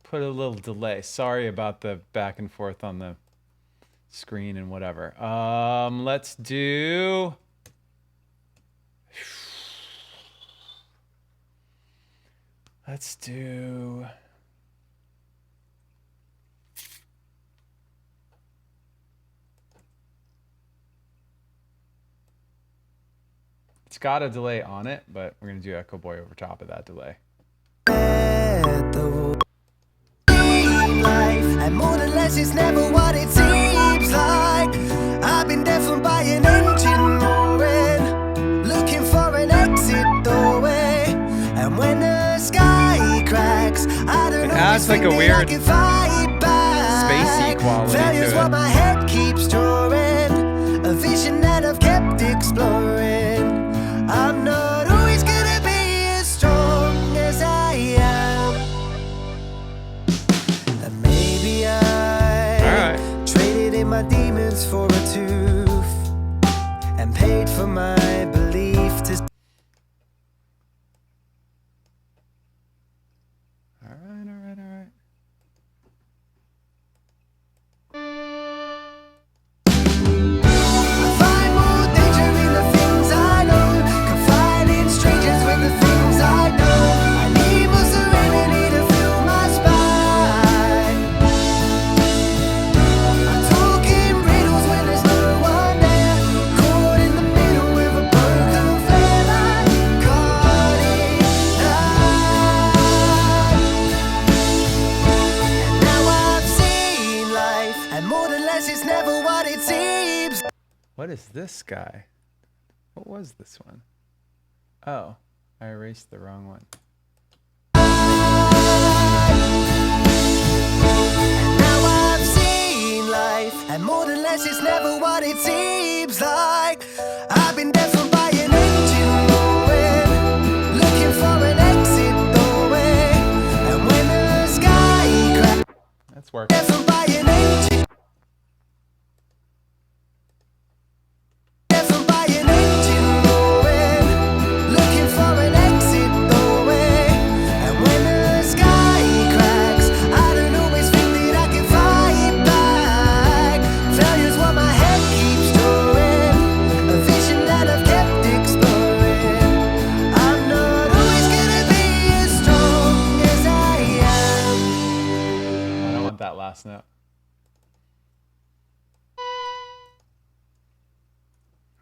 Put a little delay. Sorry about the back and forth on the screen and whatever. Let's do. got a delay on it, but we're gonna do Echo Boy over top of that delay. And more than less is never what it seems like. I've been deafened by an engine roaring, looking for an exit doorway. And when the sky cracks, I don't know. It adds like a weird spacey quality Failure's to what it. my head keeps drawing, a vision that I've kept exploring. I'm not always gonna be as strong as I am. And maybe I traded in my demons for a tooth and paid for my belief to. All right. Find more danger in the things I know, confide in strangers with the things I know. I need more serenity to fill my spine. I talk in riddles when there's no one there, caught in the middle with a broken flare. I caught it and now I've seen life, and more than less is never what it seems. What is this guy? What was this one? Oh, I erased the wrong one. Now I've seen life, and more than less is never what it seems like. I've been deafened by an engine roaring, looking for an exit doorway. And when the sky cracks, That's working. deafened by an engine. Deafened by an engine roaring, looking for an exit doorway. And when the sky cracks, I don't always think that I can fight back. Failure's what my head keeps drawing, a vision that I've kept exploring. I'm not always gonna be as strong as I am. I don't want that last note.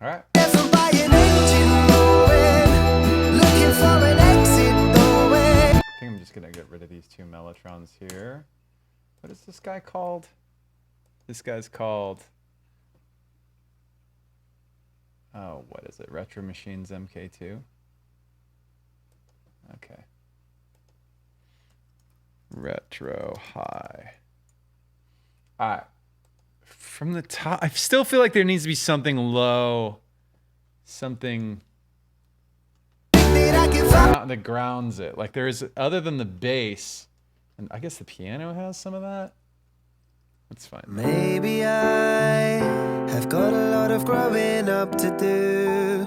All right. Deafened by an engine roaring, looking for an exit doorway. I think I'm just gonna get rid of these two mellotrons here. What is this guy called? This guy's called. Oh, what is it? Retro Machines MK2. Okay. Retro high. All right. From the top, I still feel like there needs to be something low, something that grounds it. Like there is, other than the bass, and I guess the piano has some of that. That's fine. Maybe I have got a lot of growing up to do.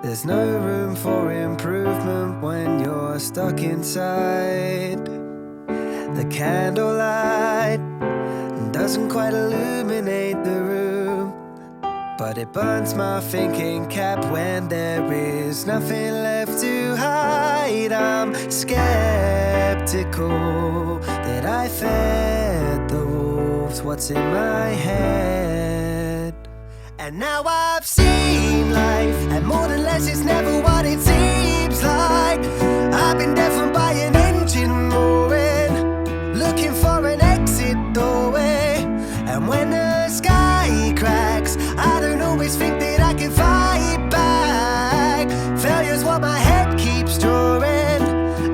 There's no room for improvement when you're stuck inside. The candlelight doesn't quite illuminate the room, but it burns my thinking cap when there is nothing left to hide. I'm skeptical that I fed the wolves what's in my head. And now I've seen life, and more than less is never what it seems like. I've been deafened by an engine roaring, looking for an exit doorway. And when the sky cracks, I don't always think that I can fight back. Failure's what my head keeps drawing,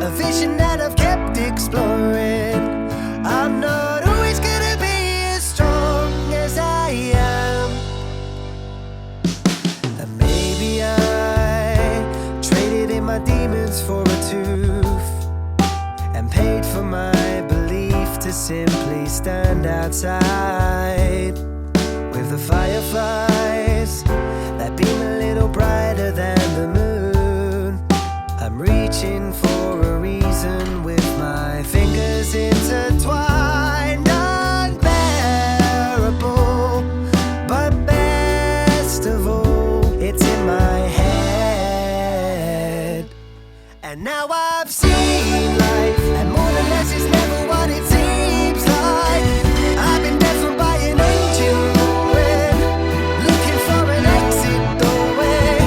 a vision that I've kept exploring. I'm not always gonna be as strong as I am. And maybe I traded in my demons for a tooth and paid for my belief to simply stand outside with the fireflies that beam a little brighter than the moon. I'm reaching for a reason with my fingers intertwined, unbearable, but best of all, it's in my head. And now I've seen life, and more than less is never what it seems like. I've been deafened by an engine roaring, looking for an exit doorway.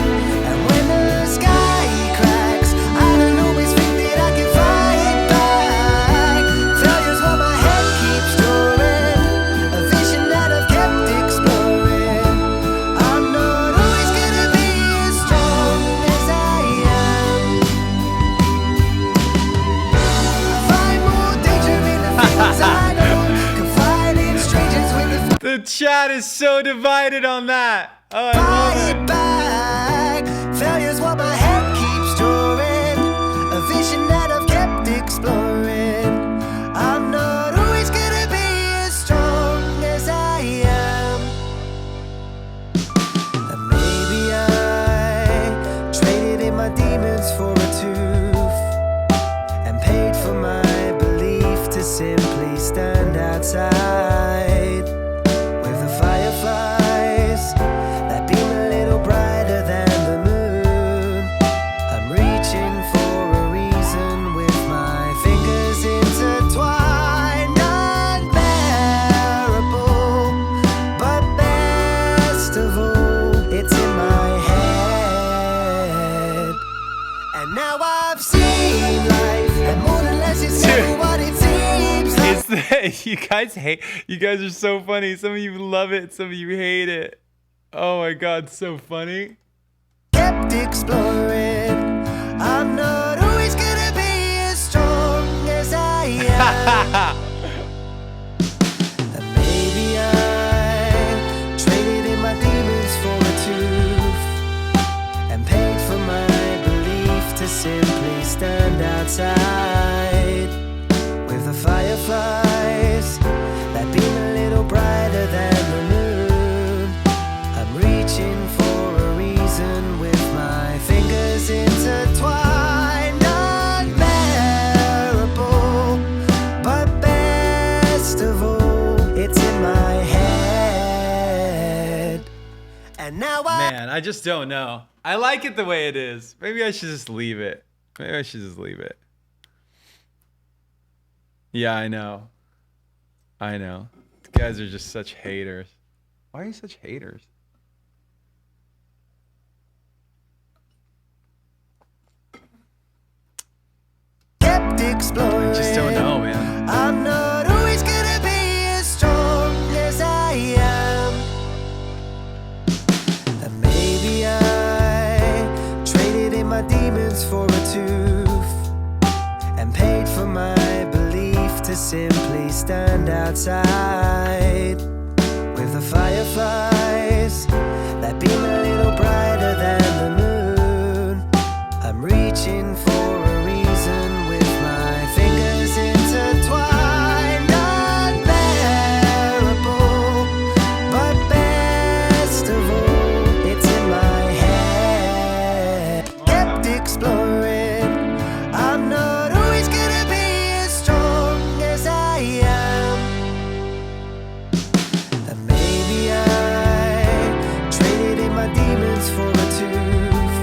And when the chat is so divided on that. Oh, I love Fight it. back. Failure's what my head keeps drawing. A vision that I've kept exploring. I'm not always gonna be as strong as I am. And maybe I traded in my demons for a tooth and paid for my belief to simply stand outside with the fireflies that beam a little brighter than the moon. I'm reaching for a reason with my fingers intertwined. Unbearable, but best of all, it's in my head. And now I've seen life, and more than less, it's never what it seems like. It's the, you guys are so funny. Some of you love it, some of you hate it. Oh my god, so funny. Kept exploring. I'm not always gonna be as strong as I am. And maybe I traded in my demons for a tooth and paid for my belief to simply stand outside with the fireflies that beam a little brighter than the moon. I'm reaching for a reason with my fingers intertwined. Unbearable, but best of all, it's in my head. And now Man, I just don't know. I like it the way it is. Maybe I should just leave it. Maybe I should just leave it. Yeah, I know. I know. You guys are just such haters. Why are you such haters? kept exploring. I just don't know, man. I'm not always gonna be as strong as I am. And maybe I traded in my demons for a tooth and paid for my belief to simply stand outside with the fireflies that beam a little brighter than the moon. I'm reaching for a reason with my fingers intertwined. Unbearable, but best of all, it's in my head. Kept exploring. I'm not always gonna be as strong as I am. And maybe I traded in my demons for a tooth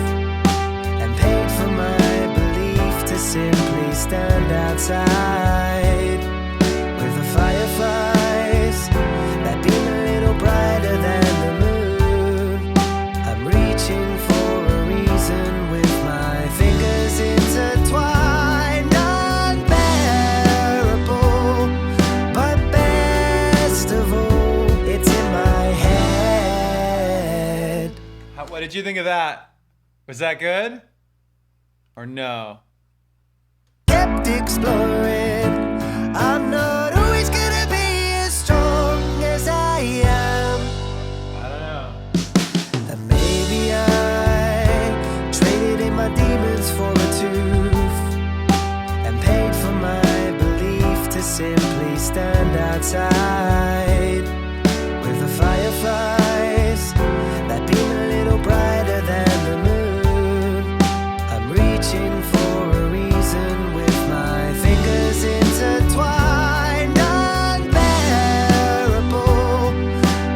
and paid for my belief to simply stand outside with the fireflies that beam a little brighter than the moon. I'm reaching for a reason with my fingers intertwined. Unbearable, but best of all, it's in my head. What did you think of that? Was that good? Or no? Kept exploring. I'm not always gonna be as strong as I am. I don't know. And maybe I traded in my demons for a tooth and paid for my belief to simply stand outside with the fireflies that beam a little brighter than the moon. I'm reaching for a reason with my fingers intertwined. Unbearable,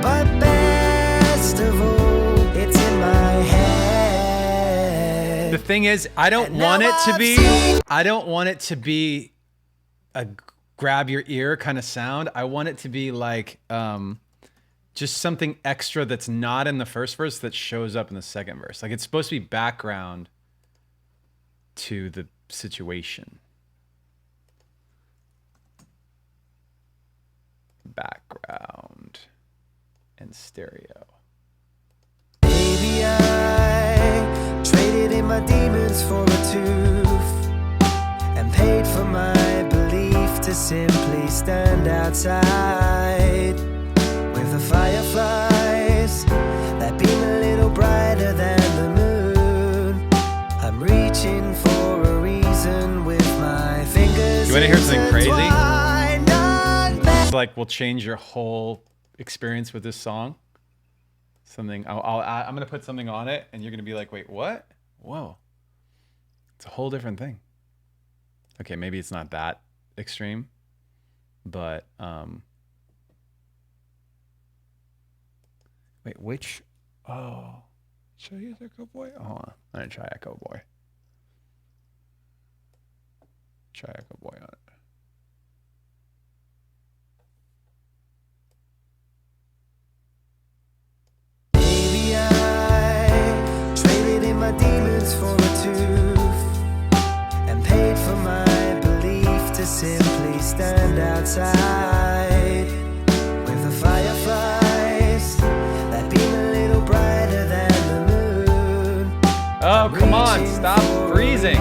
but best of all, it's in my head. The thing is, I don't And want now it to I've be seen- I don't want it to be a grab your ear kind of sound. I want it to be like just something extra that's not in the first verse that shows up in the second verse. Like it's supposed to be background to the situation. Background and stereo. Maybe I traded in my demons for a tooth and paid for my belief to simply stand outside with the fireflies that beam a little brighter than the moon. I'm reaching for a reason with my fingers. You want to hear something crazy? intertwined. It's like will change your whole experience with this song. Something I'm gonna put something on it, and you're gonna be like, "Wait, what? Whoa, it's a whole different thing." Okay, maybe it's not that extreme, but wait, which? Oh, should I use Echo Boy? Hold on, I'm gonna try Echo Boy. Try Echo Boy on it. Maybe I traded in my demons for a tooth and paid for my belief to simply stand outside with the fireflies that beam a little brighter than the moon. Oh, come on, stop freezing.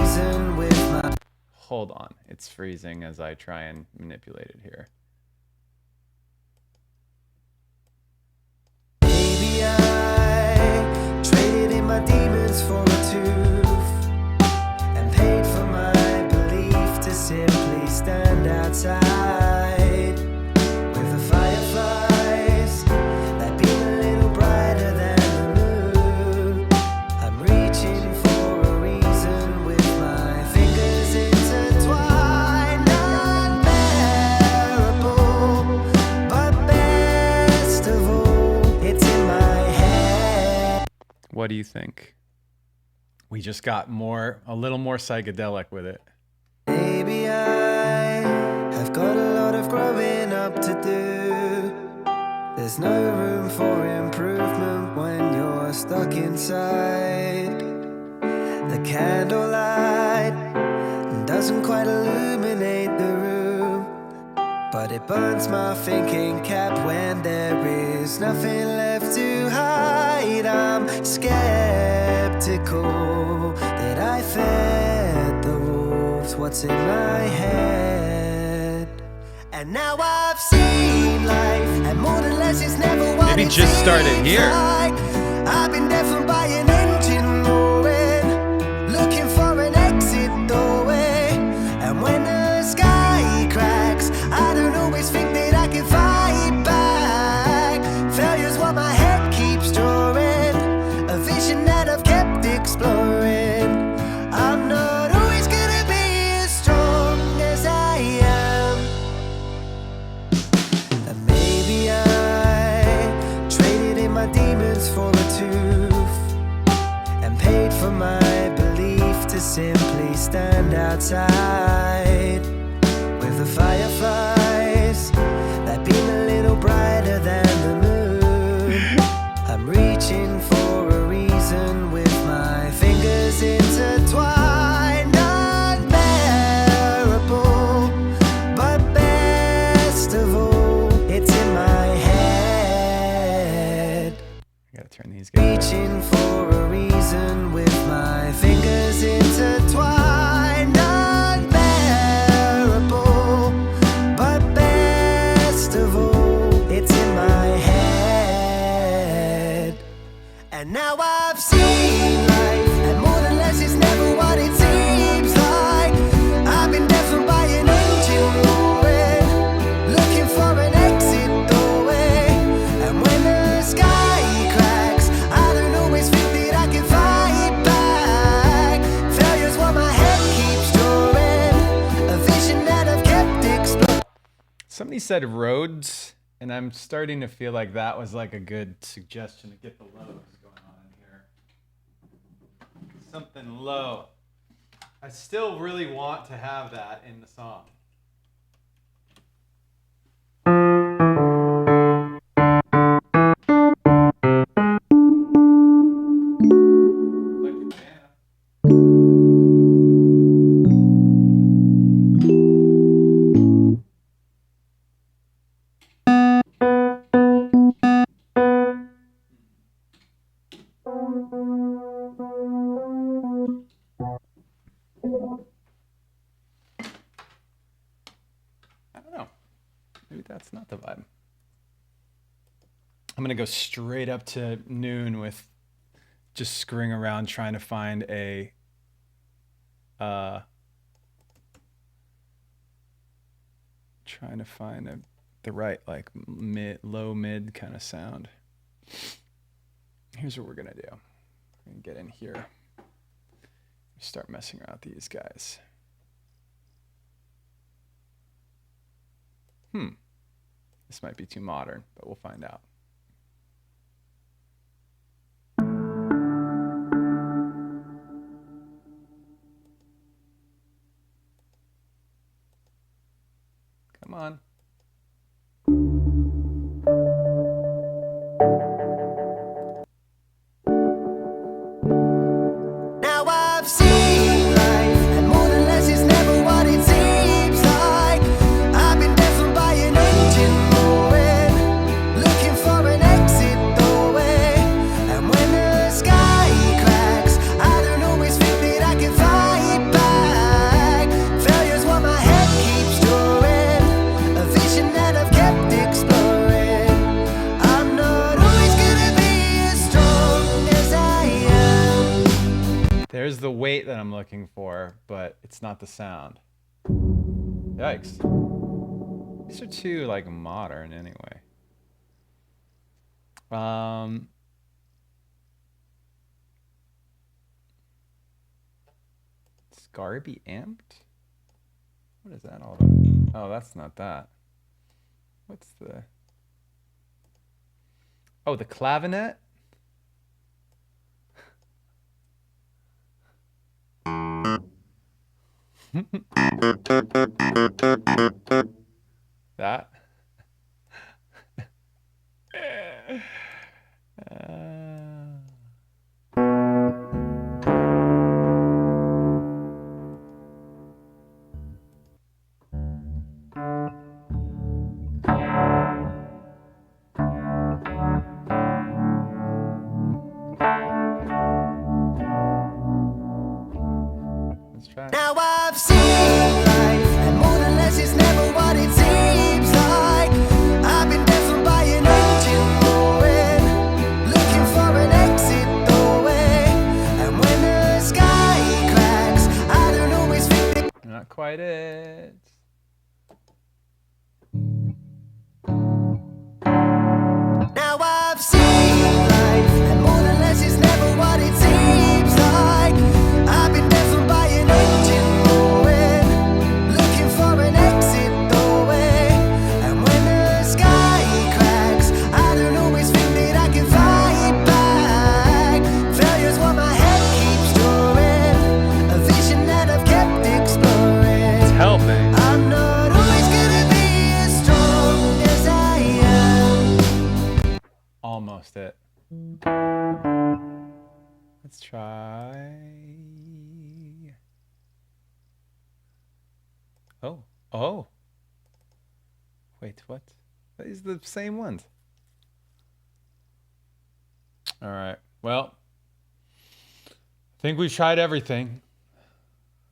With my Hold on, it's freezing as I try and manipulate it here. Maybe I traded in my demons for a tooth and paid for my belief to simply stand outside with the fireflies that beam a little brighter than the moon. I'm reaching for a reason with my fingers intertwined, unbearable, but best of all, it's in my head. What do you think? We just got a little more psychedelic with it. Maybe I have got a lot of growing up to do. There's no room for improvement when you're stuck inside. The candlelight doesn't quite illuminate the room, but it burns my thinking cap when there is nothing left to hide. I'm skeptical that I fed the wolves what's in my head. And now I've seen life, and more than less it's never what Maybe it just start it seems here. like. I've been deafened by an engine roaring, looking for an exit doorway. And when the sky cracks, I don't always think that I can fight back. Failure's what my head keeps drawing, a vision that I've kept exploring. I'm not always gonna be as strong as I am. And maybe I traded in my demons for a tooth and paid for my belief to simply stand outside with the fireflies that beam a little brighter than the moon. I'm reaching for a reason with my fingers intertwined, unbearable, but best of all, it's in my head. I gotta turn these guys up. Reaching for a reason with my fingers intertwined, unbearable, but best of all, it's in my head. And now I've seen life, and more than less it's never what it seems like. I've been deafened by an engine roaring, looking for an exit doorway. And when the sky cracks, I don't always think that I can fight back. Failure's what my head keeps drawing, a vision that I've kept exploring. Somebody said roads, and I'm starting to feel like that was like a good suggestion to get the lows going on in here. Something low. I still really want to have that in the song. Like a piano. I don't know. Maybe that's not the vibe. I'm gonna go straight up to noon with just screwing around trying to find a the right like low mid kind of sound. Here's what we're gonna do. We're gonna get in here, start messing around with these guys. This might be too modern, but we'll find out. Come on. Now I've seen life, and more than less is never what it seems like. I've been deafened by an engine roaring, looking for an exit doorway. And when the sky cracks, I don't always think that I can fight back. Failure's what my head keeps drawing, a vision that I've kept exploring. I'm not always gonna be as strong as I am. There's the weight that I'm looking for, but it's not the sound. Yikes. These are too like modern anyway. Scarby amped? What is that all about? Oh, that's not that. What's the... Oh, the clavinet? That? Let's try it. Now I've seen life, and more than less is never what it seems like. I've been deafened by an engine roaring, looking for an exit doorway. And when the sky cracks, I don't always think that... Not quite it. Now I've seen life, and more than less is never what it seems like. I've been deafened by an engine roaring, looking for an exit doorway. And when the sky cracks, I don't always think that I can fight back. Failure's what my head keeps drawing, a vision that I've kept exploring. It's helping. I'm not always gonna be as strong as I am. Almost it. Let's try. Oh. Oh. Wait, what? These are the same ones. All right. Well, I think we've tried everything.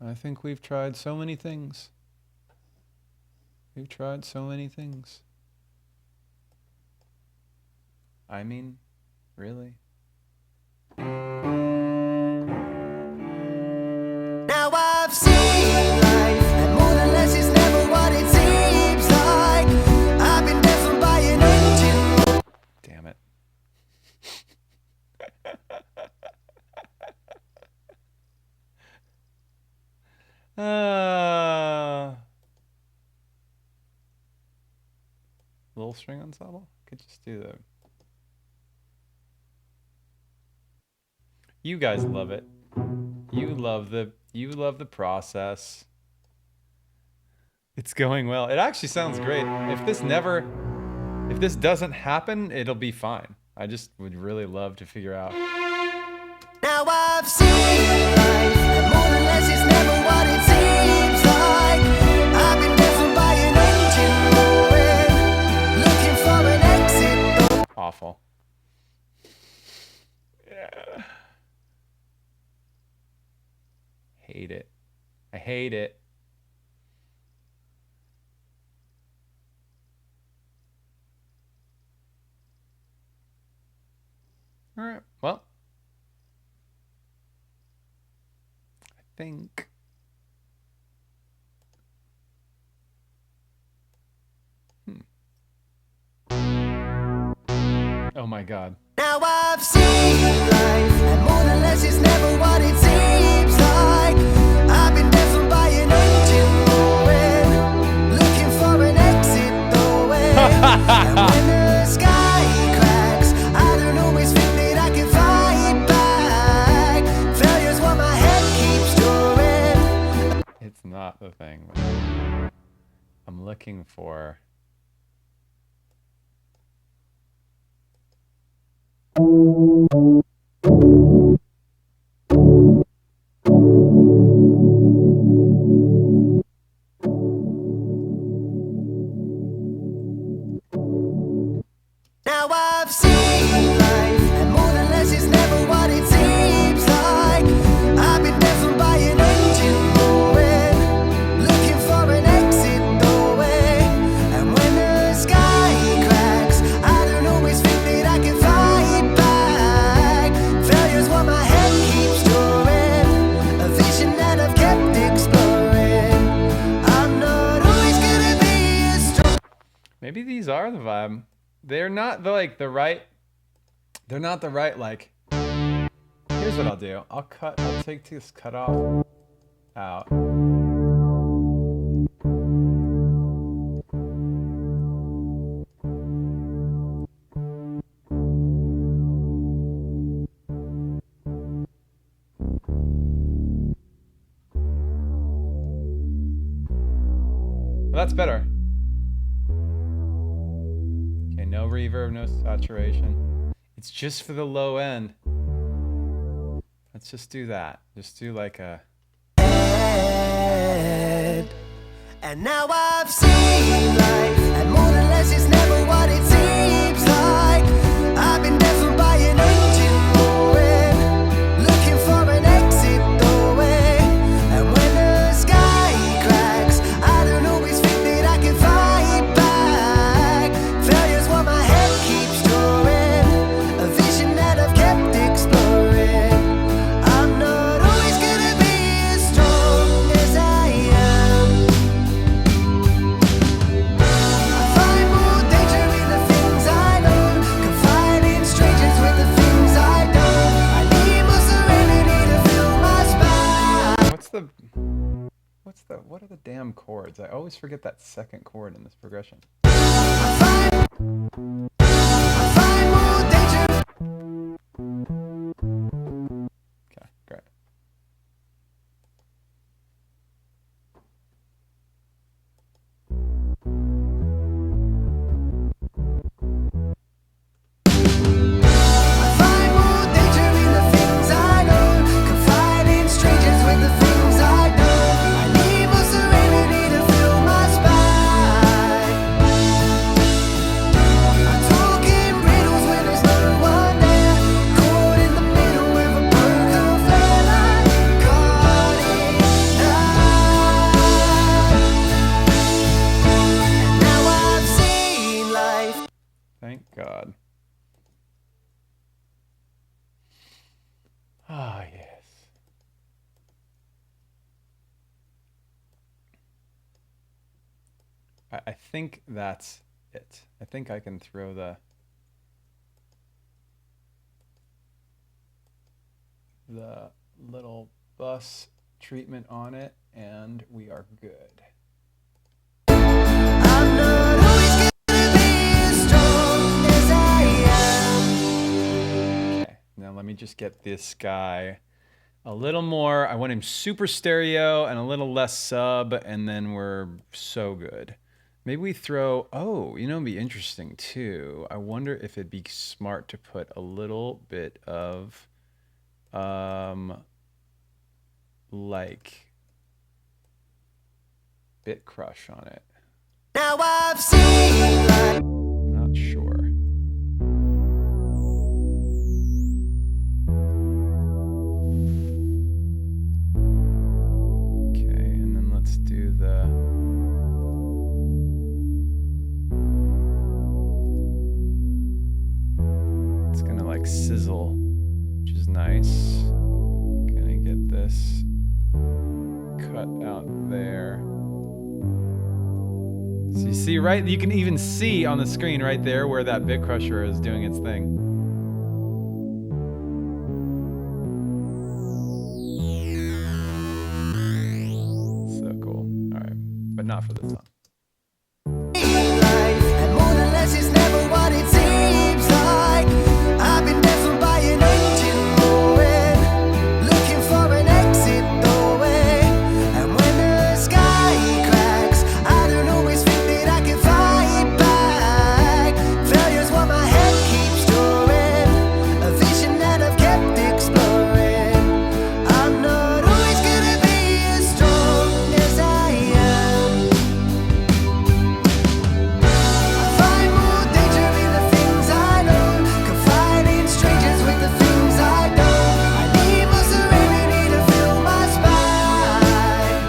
I think we've tried so many things. We've tried so many things. I mean, really? Now I've seen life, and more than less is never what it seems like. I've been deafened by an engine. Damn it. Little string ensemble? Could just do the... You guys love it. You love the process. It's going well. It actually sounds great. If this doesn't happen, it'll be fine. I just would really love to figure out. Now I've seen life, and more than less is never what it seems like. I've been deafened by an engine roaring, looking for an exit. Awful. Yeah. Hate it. I hate it. All right. Well, I think. Oh my God. Now I've seen life, and more than less is never what it seems like. I've been deafened by an engine blowing, looking for an exit doorway. And when the sky cracks, I don't always think that I can fight back. Failure's what my head keeps drawing. It's not the thing I'm looking for. Now I've seen life, and more than less is never what it seems like. I've been deafened by an engine blowing, looking for an exit doorway. And when the sky cracks, I don't always think that I can fight back. Failure's what my head keeps drawing, a vision that I've kept exploring. I'm not always gonna be as strong. Maybe these are the vibe. They're not the right. They're not the right like. Here's what I'll do. I'll take this cut off out. Well, that's better. Okay, no reverb, no saturation. It's just for the low end. Let's just do that. Just do like a. And now I've seen life, and more than less is never what it seems like. I've been deafened by an engine blowing, looking for an exit doorway. And when the sky cracks, I don't always think that I can fight back. Failure's what my head keeps drawing, a vision that I've kept exploring. I'm not always gonna be as strong as I am. I find more danger in the things I know, confide in strangers with the things I don't. I need more serenity to fill my spine. What are the damn chords? I always forget that second chord in this progression. I find more danger. Okay, great. I find more danger in the things I know, confide in strangers with the things I don't. I need more serenity to fill my spine. I talk in riddles when there's no one there, caught in the middle with a broken flare like caught in night. And now I've seen life. Thank God. Ah, yes. I think that's it. I think I can throw the little bus treatment on it, and we are good. I'm not always gonna be as strong as I am. Okay, now let me just get this guy a little more. I want him super stereo and a little less sub, and then we're so good. Maybe we throw, oh, you know, it'd be interesting too. I wonder if it'd be smart to put a little bit of, like, bit crush on it. Now I've seen life. Not sure. Okay, and then let's do the. It's gonna like sizzle. So you see, right? You can even see on the screen right there where that bit crusher is doing its thing. So cool. All right, but not for this song. And more than less is never what it seems like. I've been deafened by an engine roaring, looking for an exit doorway. And when the sky cracks, I don't always think that I can fight back. Failure's what my head keeps drawing, a vision that I've kept exploring. I'm not always gonna be as strong as I am. Find more danger in the things I know, confide in strangers with the things I don't. I need more serenity to fill my spine.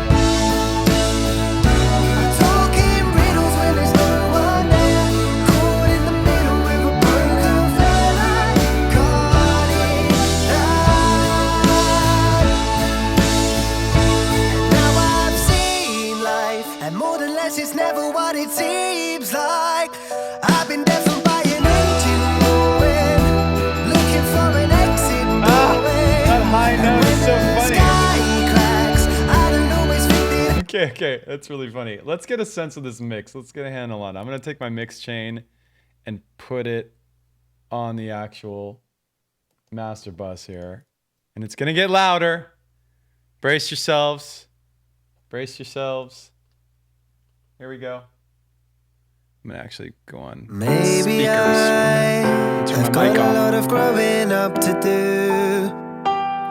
I talk in riddles when there's no one there, caught in the middle with a broken feather, caught in that. Now I've seen life, and more than less is never what it seems like. I've been deafened by an engine roaring, looking for an exit doorway. that high And note is when so the funny. sky cracks, I don't always think that Okay, that's really funny. Let's get a sense of this mix. Let's get a handle on it. I'm gonna take my mix chain and put it on the actual master bus here. And it's gonna get louder. Brace yourselves. Brace yourselves. Here we go. I'm gonna actually go on maybe speakers. I Turn have my mic got a off. lot of growing up to do.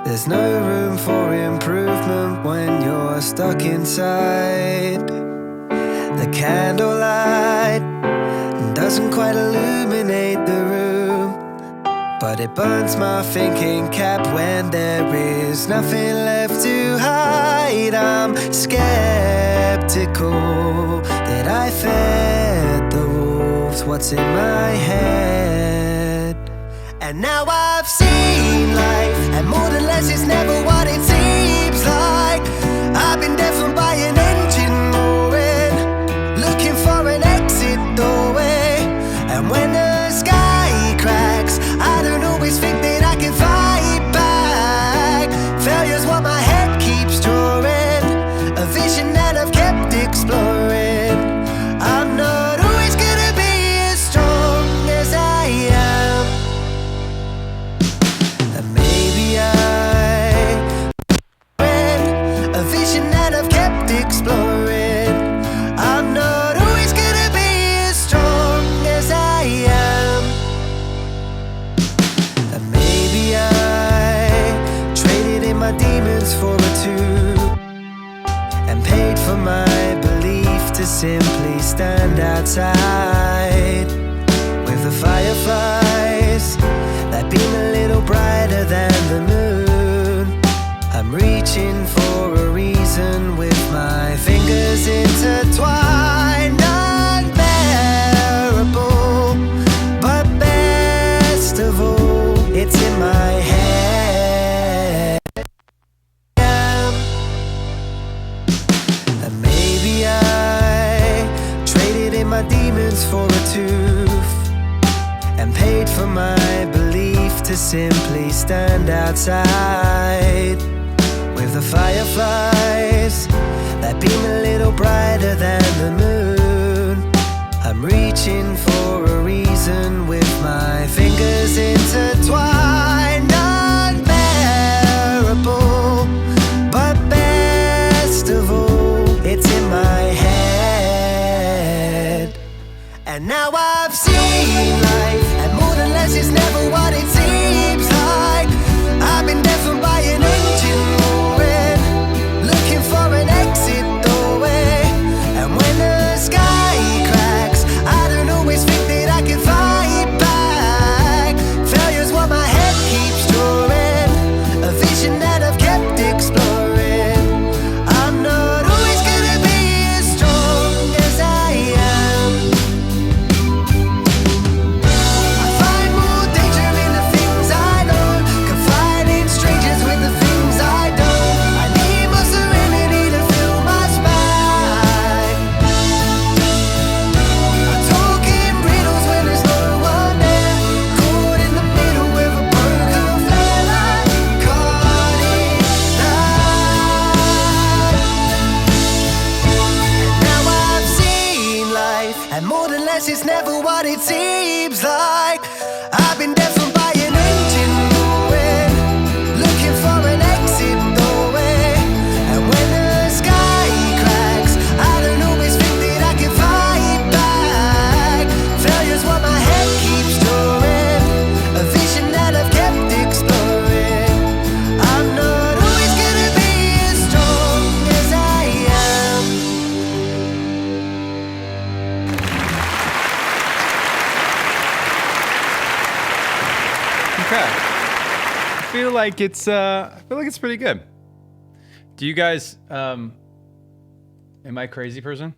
There's no room for improvement when you're stuck inside. The candlelight doesn't quite illuminate the room, but it burns my thinking cap when there is nothing left to hide. I'm skeptical that I fed the wolves what's in my head. And now I've seen life, and more than less is never what it seems like. I've been deafened by an engine roaring, looking for an exit doorway. And when the sky cracks, I don't always think that I can fight back. Failure's what my head keeps drawing, a vision that I've kept exploring. I'm not always gonna be as strong as I am. And maybe a vision that I've kept exploring. I'm not always gonna be as strong as I am. And maybe I traded in my demons for a tube, and paid for my belief to simply stand outside with the fireflies that beam a little brighter than the moon. I'm reaching for a reason with my fingers intertwined, unbearable, but best of all, it's in my head. And maybe I traded in my demons for a tooth, and paid for my belief to simply stand outside with the fireflies that beam a little brighter than the moon. I'm reaching for a reason with my fingers intertwined, unbearable, but best of all, it's in my head. And now I've seen life, and more than less is never what it seems like. I've been deafened by an engine roaring, looking for an exit doorway. And when the sky cracks, I don't always think that I can fight back. Failure's what my head keeps drawing, a vision that I've kept exploring. I'm not always gonna be as strong as I am. realize it's never what it seems like. I've been deafened by an engine going, looking for an exit doorway. And when the sky cracks, I don't always think that I can fight back. Failure's what my head keeps drawing, a vision that I've kept exploring. I'm not always gonna be as strong as I am. Okay. I feel like it's pretty good. Do you guys am I a crazy person?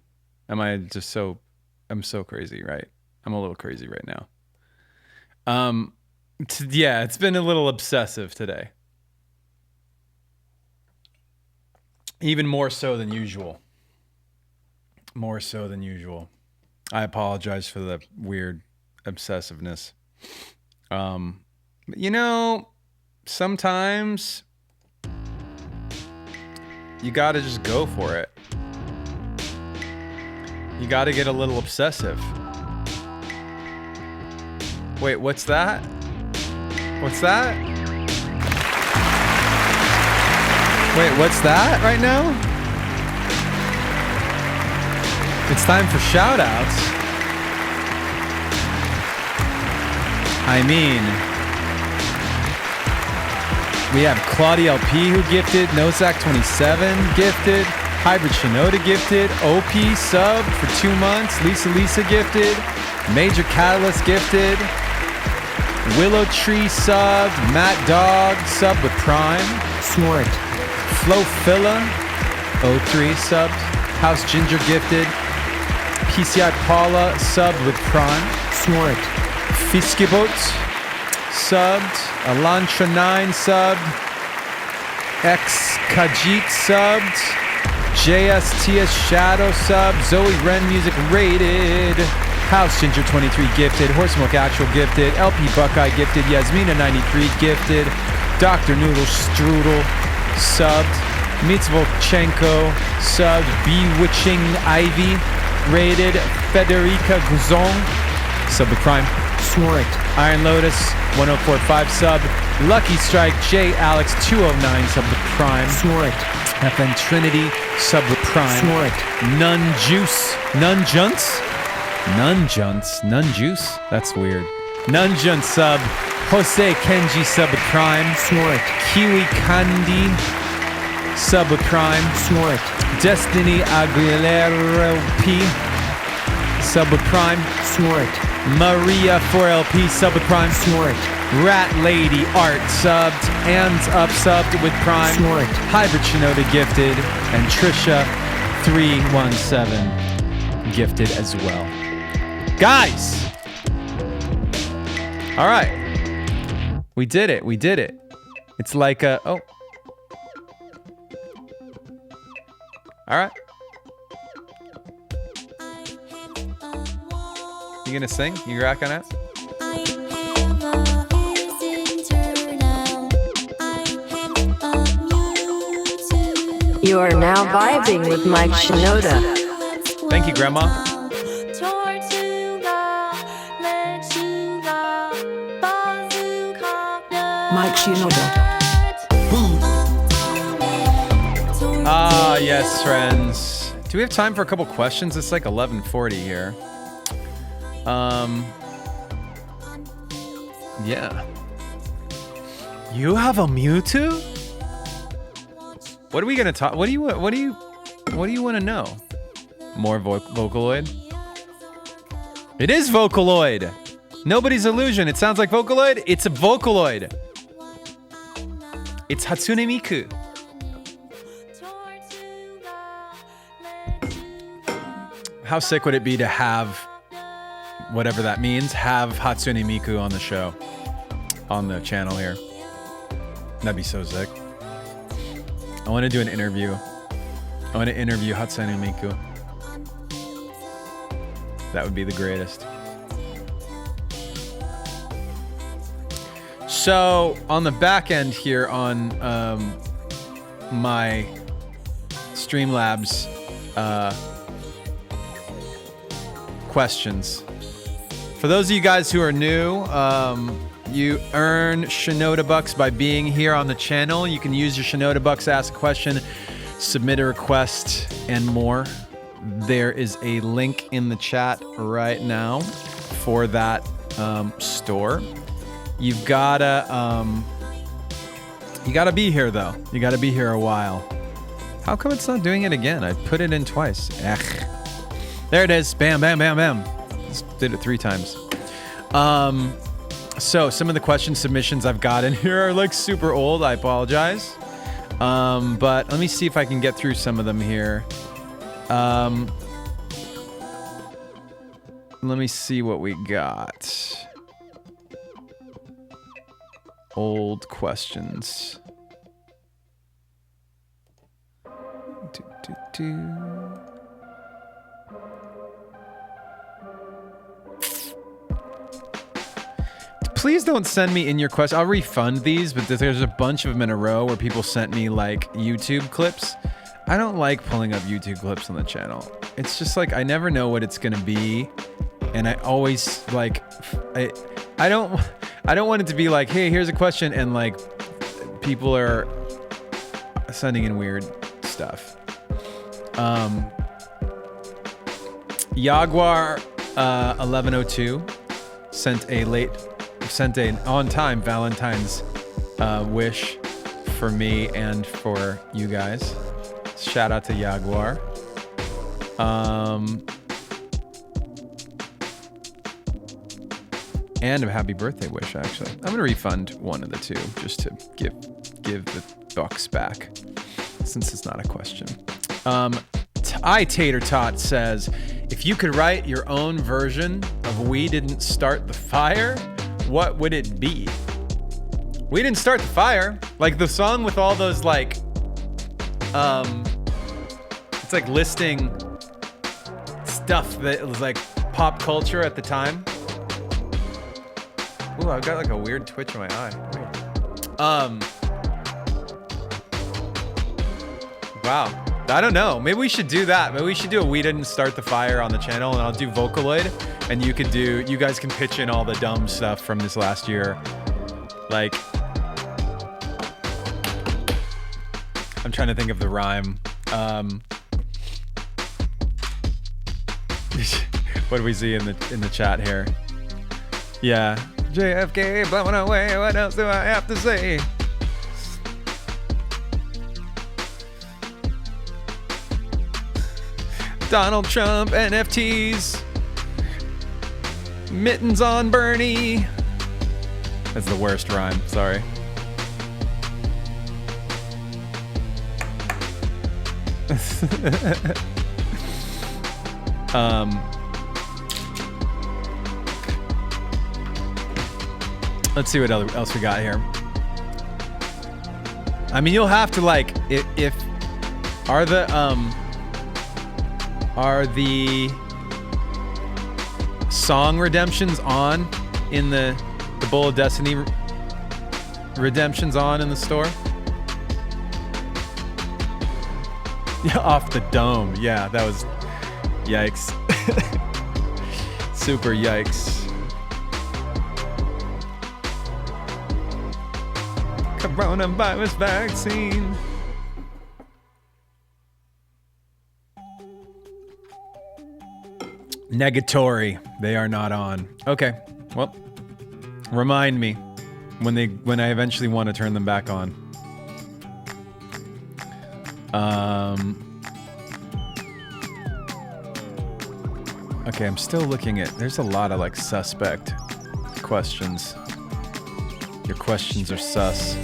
Am I just I'm so crazy, right? I'm a little crazy right now. Yeah, it's been a little obsessive today. Even more so than usual. More so than usual. I apologize for the weird obsessiveness. You know, sometimes you gotta just go for it. You gotta get a little obsessive. Wait, what's that? What's that? Wait, what's that right now? It's time for shout-outs. I mean, we have Claudia LP who gifted, Nosak27 gifted, Hybrid Shinoda gifted, OP sub for 2 months, Lisa gifted, Major Catalyst gifted, Willow Tree subbed, Matt Dog sub with Prime, Smart. Flo Filla 03 subbed, House Ginger gifted, PCI Paula subbed with Prime, Smart. Fiskibot subbed, Elantra 9 subbed, X Kajit subbed, JSTS Shadow subbed, Zoe Ren Music rated, House Ginger 23 gifted, Horsemilk Actual gifted, LP Buckeye gifted, Yasmina 93 gifted, Dr. Noodle Strudel subbed, Mitzvolchenko subbed, Bewitching Ivy rated, Federica Guzon sub with Prime, Smart. Iron Lotus 1045 sub, Lucky Strike J Alex 209 sub with Prime, Smart. FN Trinity sub with Prime, Smart. None Juice, None Junts, None Junts, None Juice. That's weird. None Junts sub, Jose Kenji sub with Prime, Smart. Kiwi Kandi sub with Prime, Smart. Destiny Aguilera P sub with Prime, Smart. Maria 4LP sub with Prime, Smart. Rat Lady Art subbed, Ands Up subbed with Prime, Smart. Hybrid Shinoda gifted, and Trisha 317 gifted as well. Guys! All right. We did it. We did it. It's like a... Oh. All right. You gonna sing? You rocking out? You are now vibing with Mike Shinoda. Thank you, Grandma. Mike Shinoda. Ah, yes, friends. Do we have time for a couple questions? It's like 11:40 here. Yeah. You have a Mewtwo? What are we gonna talk? What do you want to know? More Vocaloid? It is Vocaloid. Nobody's illusion. It sounds like Vocaloid. It's a Vocaloid. It's Hatsune Miku. How sick would it be to have, whatever that means, have Hatsune Miku on the show, on the channel here? That'd be so sick. I want to do an interview. I want to interview Hatsune Miku. That would be the greatest. So on the back end here on my Streamlabs questions, For those of you guys who are new, you earn Shinoda Bucks by being here on the channel. You can use your Shinoda Bucks to ask a question, submit a request, and more. There is a link in the chat right now for that store. You've gotta be here though. You gotta be here a while. How come it's not doing it again? I put it in twice. Ech. There it is. Bam, bam, bam, bam. Just did it 3 times. So some of the question submissions I've got in here are like super old. I apologize. But let me see if I can get through some of them here. Let me see what we got. Old questions. Please don't send me in your question. I'll refund these, but there's a bunch of them in a row where people sent me like YouTube clips. I don't like pulling up YouTube clips on the channel. It's just like I never know what it's gonna be, and I always like I don't want it to be like, hey, here's a question, and like people are sending in weird stuff. Jaguar 1102 sent an on-time Valentine's wish for me and for you guys. Shout out to Jaguar. And a happy birthday wish, actually. I'm gonna refund one of the 2 just to give the bucks back, since it's not a question. Tater Tot says, if you could write your own version of We Didn't Start the Fire, what would it be? We didn't start the fire. Like the song with all those like, it's like listing stuff that was like pop culture at the time. Ooh, I've got like a weird twitch in my eye. Wow. I don't know. Maybe we should do that. Maybe we should do a We Didn't Start the Fire on the channel, and I'll do Vocaloid, and you guys can pitch in all the dumb stuff from this last year. Like, I'm trying to think of the rhyme. What do we see in the chat here? Yeah. JFK blowing away. What else do I have to say? Donald Trump, NFTs, mittens on Bernie. That's the worst rhyme, sorry. Let's see what else we got here. I mean, you'll have to like, if are the song redemptions on in the Bowl of Destiny redemptions on in the store? Yeah, off the dome. Yeah, that was yikes. Super yikes. Coronavirus vaccine. Negatory. They are not on. Okay. Well, remind me when I eventually want to turn them back on. Okay, I'm still looking at. There's a lot of like suspect questions. Your questions are sus.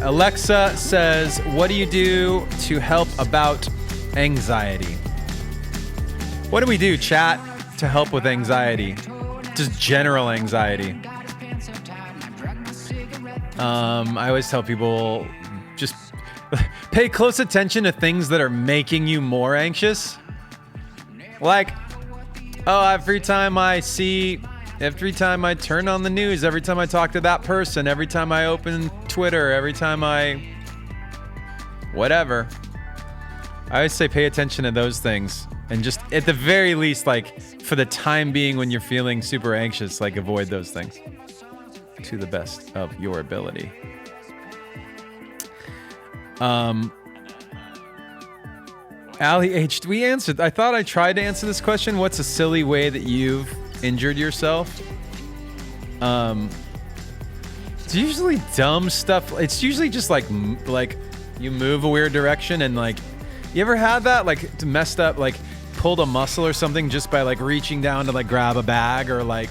Alexa says, what do you do to help about anxiety? What do we do, chat, to help with anxiety? Just general anxiety. I always tell people, just pay close attention to things that are making you more anxious. Like, oh, every time I turn on the news, every time I talk to that person, every time I open Twitter, every time I whatever. I always say pay attention to those things. And just, at the very least, like, for the time being when you're feeling super anxious, like, avoid those things. To the best of your ability. Ali H, we answered. I thought I tried to answer this question. What's a silly way that you've injured yourself? It's usually dumb stuff. It's usually just like you move a weird direction and like, you ever had that? Like messed up, like pulled a muscle or something just by like reaching down to like grab a bag or like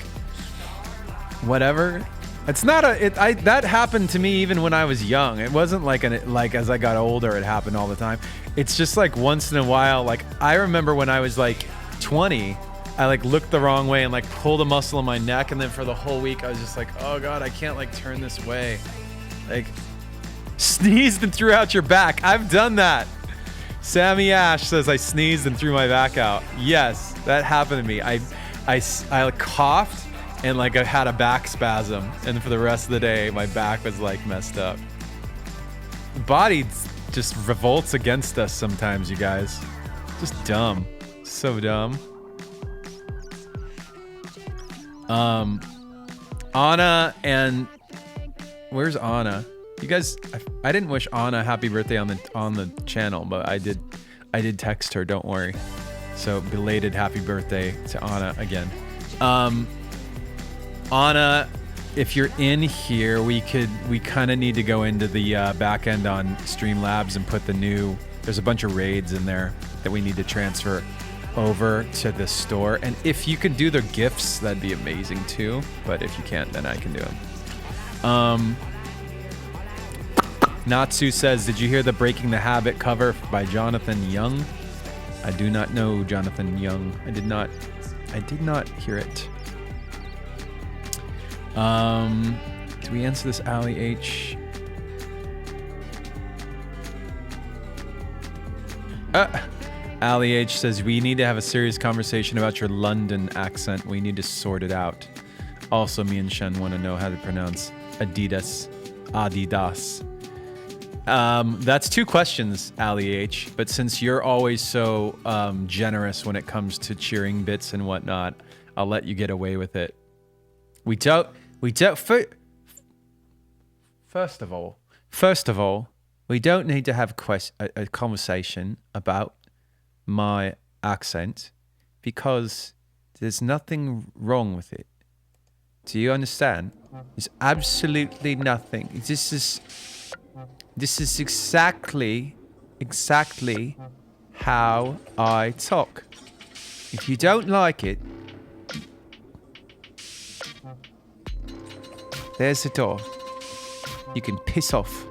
whatever. It's not that happened to me even when I was young. It wasn't like as I got older, it happened all the time. It's just like once in a while. Like I remember when I was like 20, I like looked the wrong way and like pulled a muscle in my neck, and then for the whole week I was just like, oh god, I can't like turn this way. Like sneezed and threw out your back. I've done that. Sammy Ash says I sneezed and threw my back out. Yes, that happened to me. I like, coughed and like I had a back spasm, and for the rest of the day my back was like messed up. The body just revolts against us sometimes, you guys. Just dumb. So dumb. Anna and where's Anna? You guys, I didn't wish Anna happy birthday on the channel, but I did text her, don't worry. So belated happy birthday to Anna again. Anna, if you're in here, we kind of need to go into the back end on Streamlabs and put there's a bunch of raids in there that we need to transfer over to the store. And if you could do the gifts, that'd be amazing too. But if you can't, then I can do them. Natsu says, did you hear the Breaking the Habit cover by Jonathan Young? I do not know Jonathan Young. I did not hear it. Do we answer this, Ali H? Ali H says, we need to have a serious conversation about your London accent. We need to sort it out. Also, me and Shen want to know how to pronounce Adidas. That's two questions, Ali H. But since you're always so generous when it comes to cheering bits and whatnot, I'll let you get away with it. First of all, we don't need to have a conversation about my accent because there's nothing wrong with it. Do you understand? There's absolutely nothing. This is exactly how I talk. If you don't like it, there's the door. You can piss off.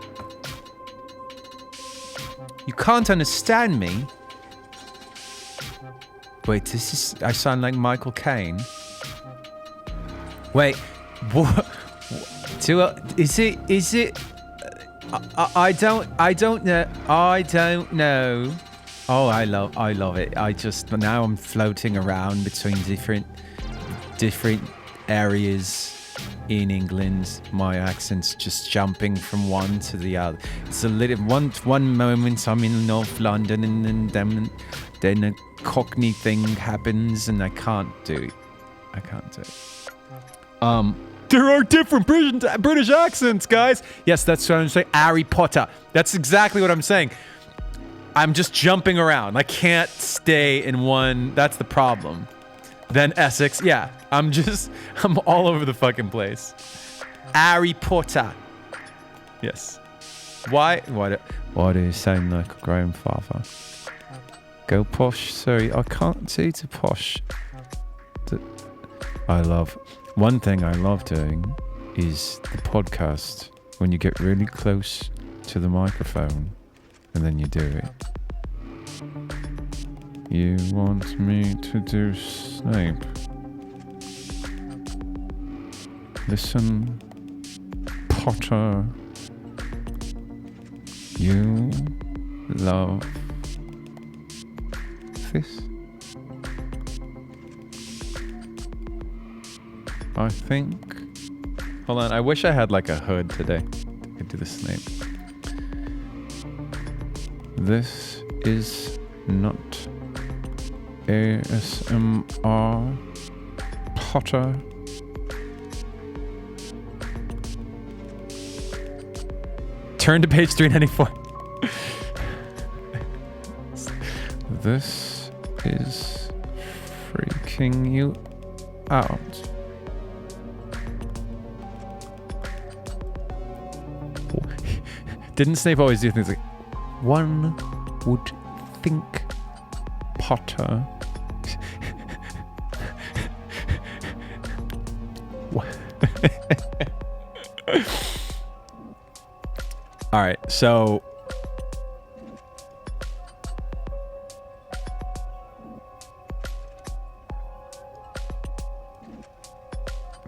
You can't understand me. Wait, I sound like Michael Caine. Wait, what? Is it? I don't know. Oh, I love it. Now I'm floating around between different areas in England. My accent's just jumping from one to the other. It's a little one moment I'm in North London, and then a Cockney thing happens, and I can't do it. There are different British accents, guys. Yes, that's what I'm saying. Harry Potter. That's exactly what I'm saying. I'm just jumping around. I can't stay in one. That's the problem. Then Essex. Yeah, I'm all over the fucking place. Harry Potter. Yes. Why do you sound like a grandfather? Go posh. Sorry, I can't say to posh. One thing I love doing is the podcast when you get really close to the microphone and then you do it. You want me to do Snape? Listen, Potter. You love this? I think. Hold on, I wish I had like a hood today. I could do the Snape. This is not ASMR, Potter. Turn to page 394. This is freaking you out. Didn't Snape always do things like, one would think Potter. All right, so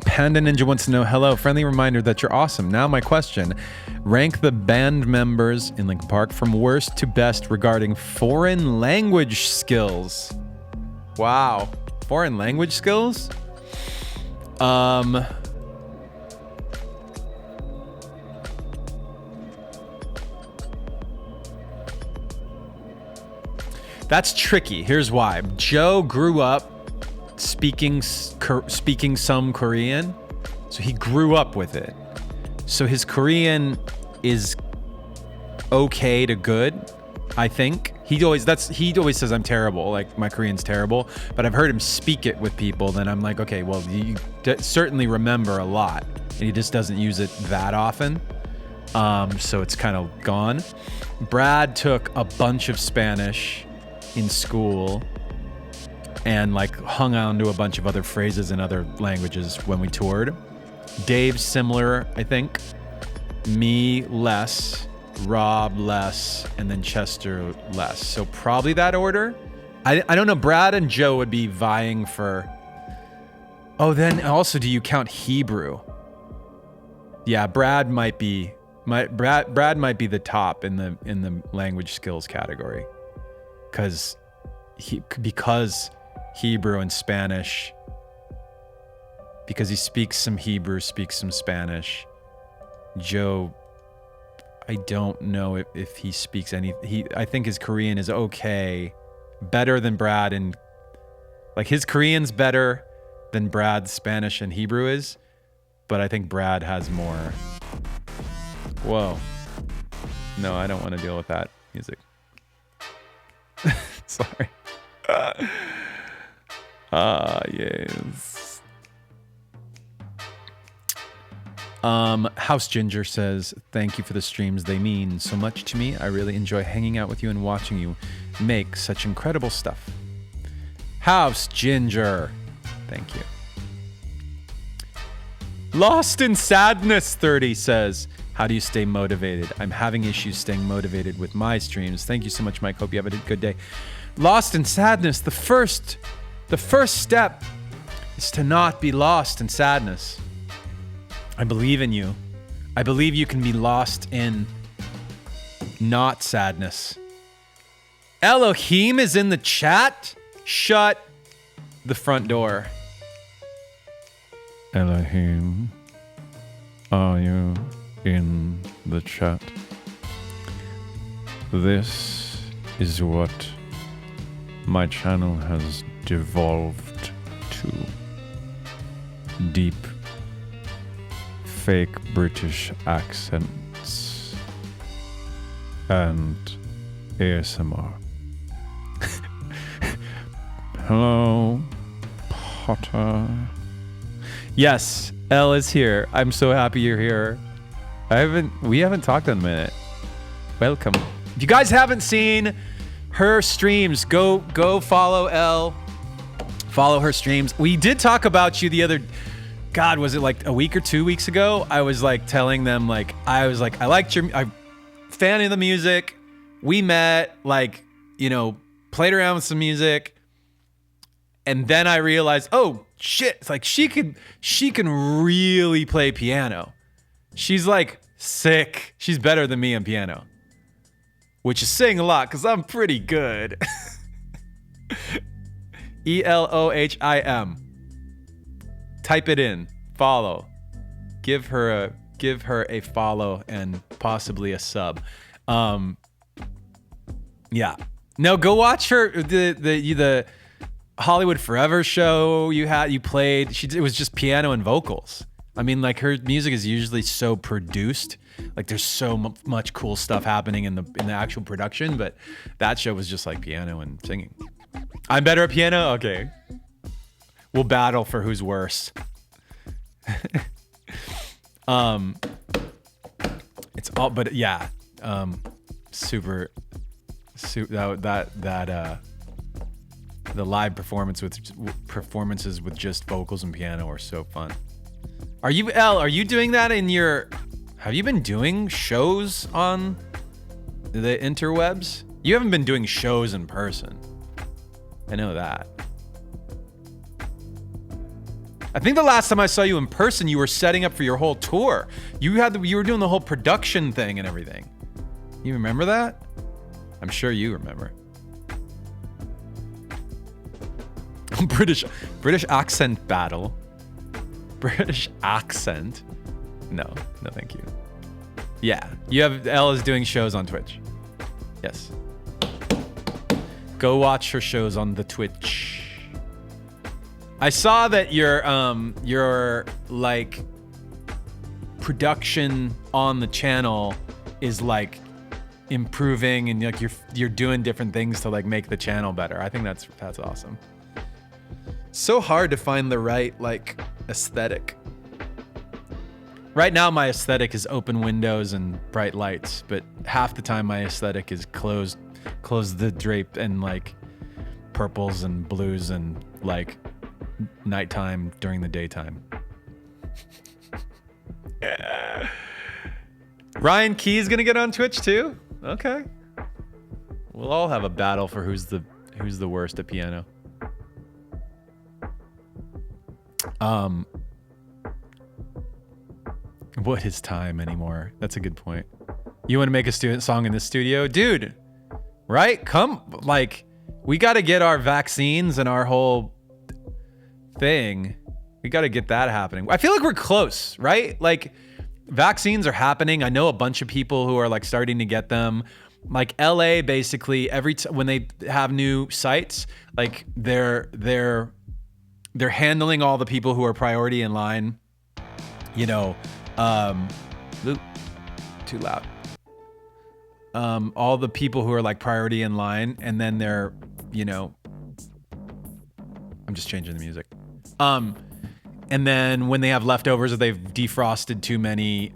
Panda Ninja wants to know, hello, friendly reminder that you're awesome. Now my question, rank the band members in Linkin Park from worst to best regarding foreign language skills. Wow, foreign language skills? That's tricky. Here's why. Joe grew up speaking some Korean, so he grew up with it. So his Korean is okay to good, I think. He always says I'm terrible, like my Korean's terrible, but I've heard him speak it with people, then I'm like, okay, well, you certainly remember a lot, and he just doesn't use it that often. So it's kind of gone. Brad took a bunch of Spanish in school and like hung on to a bunch of other phrases in other languages when we toured. Dave's similar, I think. Me, less. Rob, less. And then Chester, less. So probably that order. I don't know. Brad and Joe would be vying for... Oh, then also, do you count Hebrew? Yeah, Brad might be... Brad might be the top in the language skills category. Because Hebrew and Spanish, because he speaks some Hebrew, speaks some Spanish. Joe, I don't know if he speaks any. I think his Korean is okay, better than Brad, and like his Korean's better than Brad's Spanish and Hebrew is, but I think Brad has more. Whoa, no, I don't want to deal with that music. Sorry. Yes. House Ginger says, thank you for the streams. They mean so much to me. I really enjoy hanging out with you and watching you make such incredible stuff. House Ginger. Thank you. Lost in Sadness 30 says, how do you stay motivated? I'm having issues staying motivated with my streams. Thank you so much, Mike. Hope you have a good day. Lost in sadness. The first step is to not be lost in sadness. I believe in you. I believe you can be lost in not sadness. Elohim is in the chat. Shut the front door. Elohim, are you in the chat? This is what my channel has devolved to. Deep, fake British accents and ASMR. Hello, Potter. Yes, Elle is here. I'm so happy you're here. We haven't talked in a minute. Welcome. If you guys haven't seen her streams, go follow Elle. Follow her streams. We did talk about you the other, God, was it like a week or 2 weeks ago? I was like telling them like, I liked I'm fan of the music. We met, like, you know, played around with some music. And then I realized, oh shit, it's like she can really play piano. She's like sick. She's better than me on piano. Which is saying a lot because I'm pretty good. Elohim. Type it in. Follow. Give her a follow and possibly a sub. Yeah. No, go watch her the Hollywood Forever show you played. It was just piano and vocals. I mean, like her music is usually so produced. Like there's so much cool stuff happening in the actual production, but that show was just like piano and singing. I'm better at piano? Okay. We'll battle for who's worse. It's all, but yeah, super the live performances with just vocals and piano are so fun. Are you doing that in your? Have you been doing shows on the interwebs? You haven't been doing shows in person. I know that. I think the last time I saw you in person, you were setting up for your whole tour. You were doing the whole production thing and everything. You remember that? I'm sure you remember. British accent battle. British accent. No, thank you. Yeah, Elle is doing shows on Twitch. Yes. Go watch her shows on the Twitch. I saw that your like production on the channel is like improving, and like you're doing different things to like make the channel better. I think that's awesome. So hard to find the right like aesthetic. Right now my aesthetic is open windows and bright lights, but half the time my aesthetic is close the drape and like purples and blues and like nighttime during the daytime. Yeah. Ryan Key's gonna get on Twitch too? Okay. We'll all have a battle for who's the worst at piano. What is time anymore? That's a good point. You want to make a song in the studio? Dude, right? Come, like, we got to get our vaccines and our whole thing. We got to get that happening. I feel like we're close, right? Like, vaccines are happening. I know a bunch of people who are like starting to get them. Like LA, basically, when they have new sites, like they're handling all the people who are priority in line. You know, too loud. All the people who are like priority in line, and then they're, you know, I'm just changing the music. And then when they have leftovers, or they've defrosted too many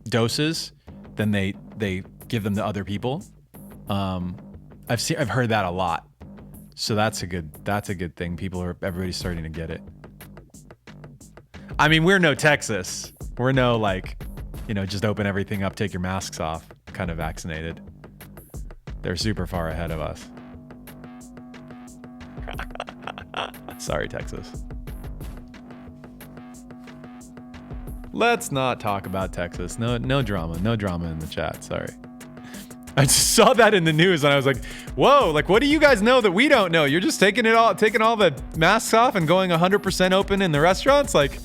doses, then they give them to other people. I've heard that a lot. So that's a good thing. Everybody's starting to get it. I mean, we're no Texas. We're no like, you know, just open everything up, take your masks off, kind of vaccinated. They're super far ahead of us. Sorry, Texas. Let's not talk about Texas. No drama in the chat. Sorry. I just saw that in the news and I was like, whoa, like what do you guys know that we don't know? You're just taking all the masks off and going 100% open in the restaurants? Like,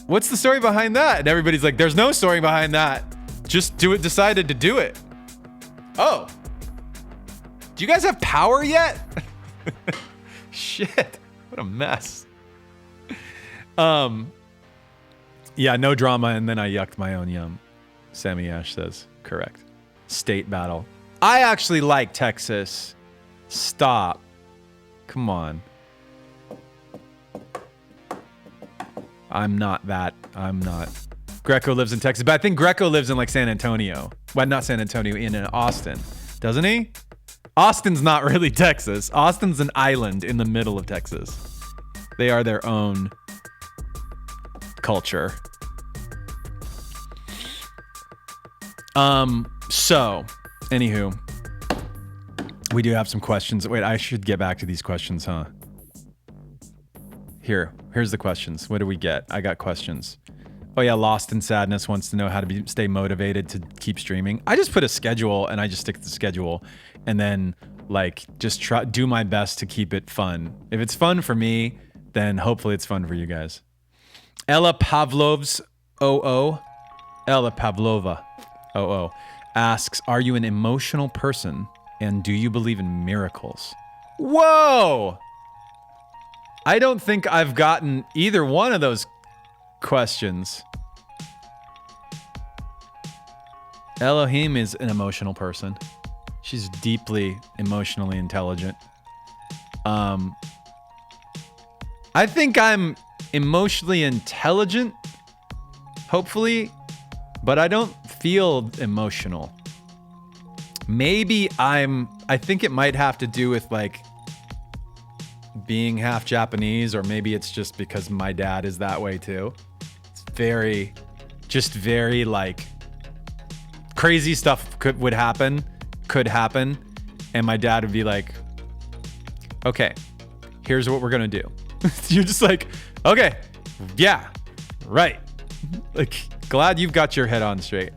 what's the story behind that? And everybody's like, there's no story behind that. Just decided to do it. Oh. Do you guys have power yet? Shit. What a mess. Yeah, no drama, and then I yucked my own yum. Sammy Ash says, correct. State battle. I actually like Texas. Stop. Come on. I'm not. Greco lives in Texas, but I think Greco lives in like San Antonio. Well, not San Antonio, in Austin. Doesn't he? Austin's not really Texas. Austin's an island in the middle of Texas. They are their own culture. So, anywho, we do have some questions. Wait, I should get back to these questions, huh? Here's the questions. What do we get? I got questions. Oh yeah, Lost in Sadness wants to know how to stay motivated to keep streaming. I just put a schedule and I just stick to the schedule, and then like just do my best to keep it fun. If it's fun for me, then hopefully it's fun for you guys. Ella Pavlov's OO. Ella Pavlova. OO. asks, are you an emotional person and do you believe in miracles? Whoa! I don't think I've gotten either one of those questions. Elohim is an emotional person. She's deeply emotionally intelligent. I think I'm emotionally intelligent, hopefully, but I don't feel emotional. Maybe I think it might have to do with like being half Japanese, or maybe it's just because my dad is that way too. It's very like crazy stuff could happen, and my dad would be like, okay, here's what we're gonna do. You're just like, okay, yeah, right. Like, glad you've got your head on straight.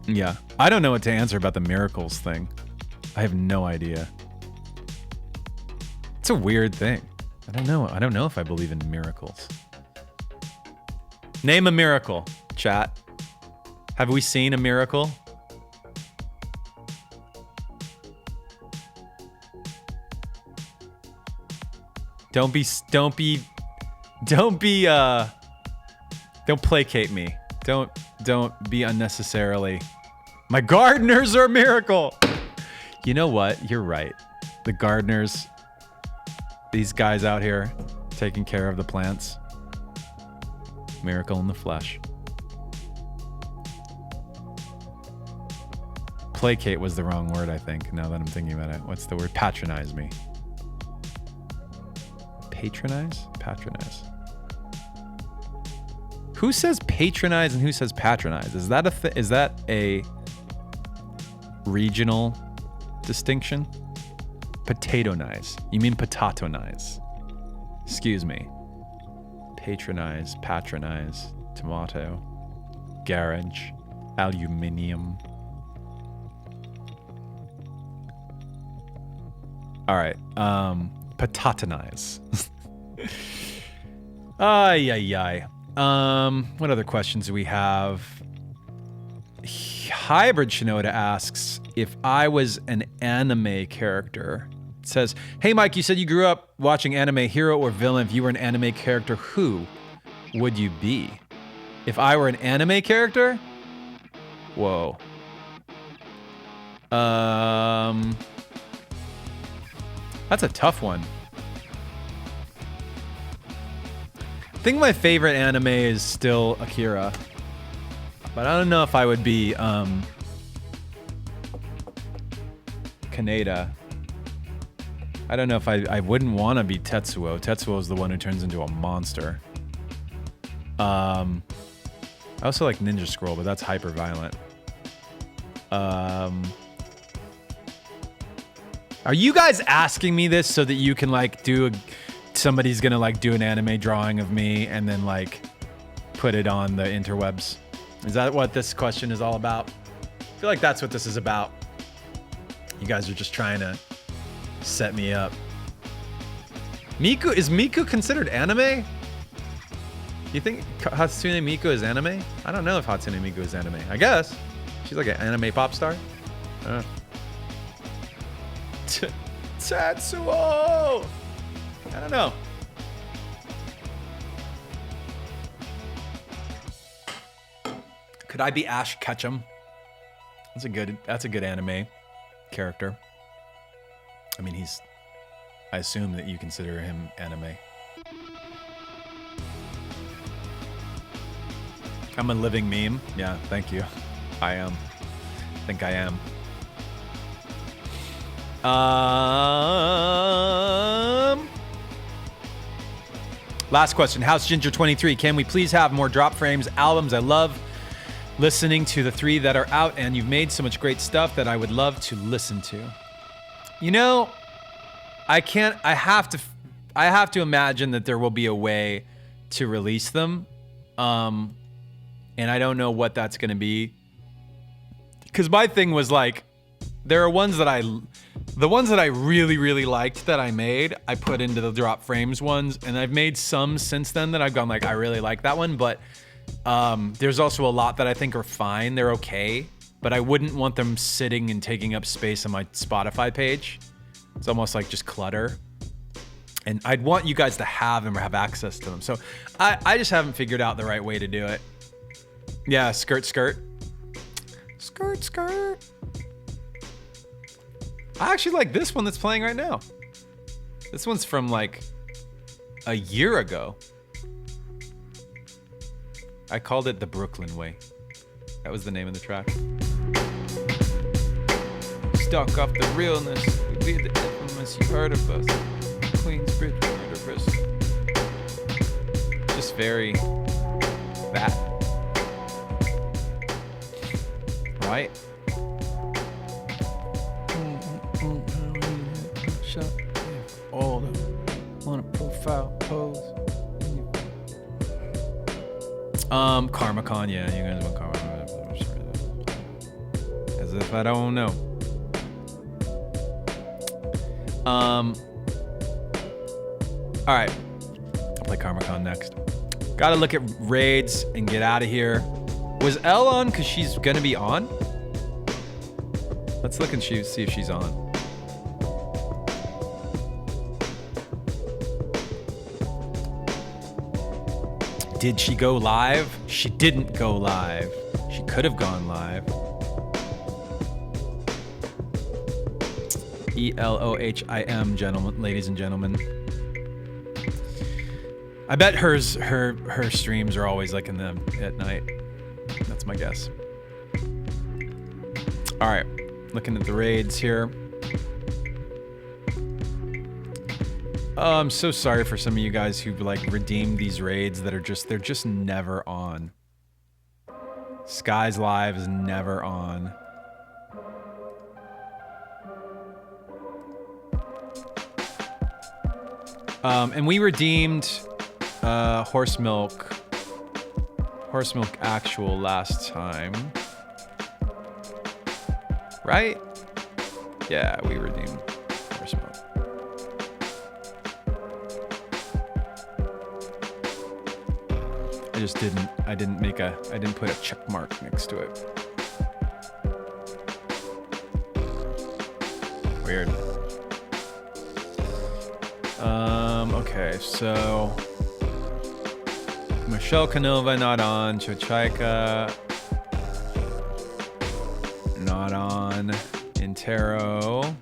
Yeah, I don't know what to answer about the miracles thing. I have no idea. It's a weird thing. I don't know if I believe in miracles. Name a miracle, chat. Have we seen a miracle? Don't placate me. Don't be unnecessarily. My gardeners are a miracle. You know what? You're right. The gardeners, these guys out here taking care of the plants. Miracle in the flesh. Placate was the wrong word, I think, now that I'm thinking about it. What's the word? Patronize me. Patronize? Patronize. Who says patronize and who says patronize? Is that a regional distinction? Potatonize. You mean potatonize. Excuse me. Patronize, patronize, tomato, garage, aluminium. All right. Potatonize. Ay. What other questions do we have? Hybrid Shinoda asks, if I was an anime character, it says, hey Mike, you said you grew up watching anime. Hero or villain? If you were an anime character, who would you be? If I were an anime character? Whoa. That's a tough one. I think my favorite anime is still Akira, but I don't know if I would be Kaneda. I don't know if I wouldn't want to be Tetsuo. Tetsuo is the one who turns into a monster. I also like Ninja Scroll, but that's hyper violent. Are you guys asking me this so that you can like somebody's gonna like do an anime drawing of me and then like put it on the interwebs? Is that what this question is all about? I feel like that's what this is about. You guys are just trying to set me up. Is Miku considered anime? Do you think Hatsune Miku is anime? I don't know if Hatsune Miku is anime. I guess. She's like an anime pop star. Tetsuo! I don't know. Could I be Ash Ketchum? That's a good anime character. I mean, I assume that you consider him anime. I'm a living meme. Yeah, thank you. I am. I think I am. Last question. House Ginger 23. Can we please have more Drop Frames albums? I love listening to the 3 that are out, and you've made so much great stuff that I would love to listen to. You know, I have to imagine that there will be a way to release them. And I don't know what that's going to be. Because my thing was like, there are the ones that I really, really liked that I made, I put into the Drop Frames ones, and I've made some since then that I've gone like, I really like that one, but There's also a lot that I think are fine. They're okay, but I wouldn't want them sitting and taking up space on my Spotify page. It's almost like just clutter. And I'd want you guys to have them or have access to them. So I just haven't figured out the right way to do it. Yeah, skirt, skirt. Skirt, skirt. I actually like this one that's playing right now. This one's from like a year ago. I called it the Brooklyn Way. That was the name of the track. Stuck off the realness. We be the infamous, you heard of us. Queensbridge murderers. Just very that. Right? Shut all the wanna profile pose. KarmaCon, yeah, you guys want KarmaCon. As if I don't know. Alright. I'll play KarmaCon next. Gotta look at raids and get out of here. Was Elle on because she's gonna be on? Let's look and see if she's on. Did she go live? She didn't go live. She could have gone live. ELOHIM, gentlemen, ladies and gentlemen. I bet her streams are always like at night. That's my guess. All right, looking at the raids here. Oh, I'm so sorry for some of you guys who like redeemed these raids that are they're just never on. Sky's Live is never on. And we redeemed Horse Milk Actual last time. Right? Yeah, we redeemed Horse Milk. I didn't put a check mark next to it. Weird. Okay, so Michelle Canova not on, Chochaika not on, Intero.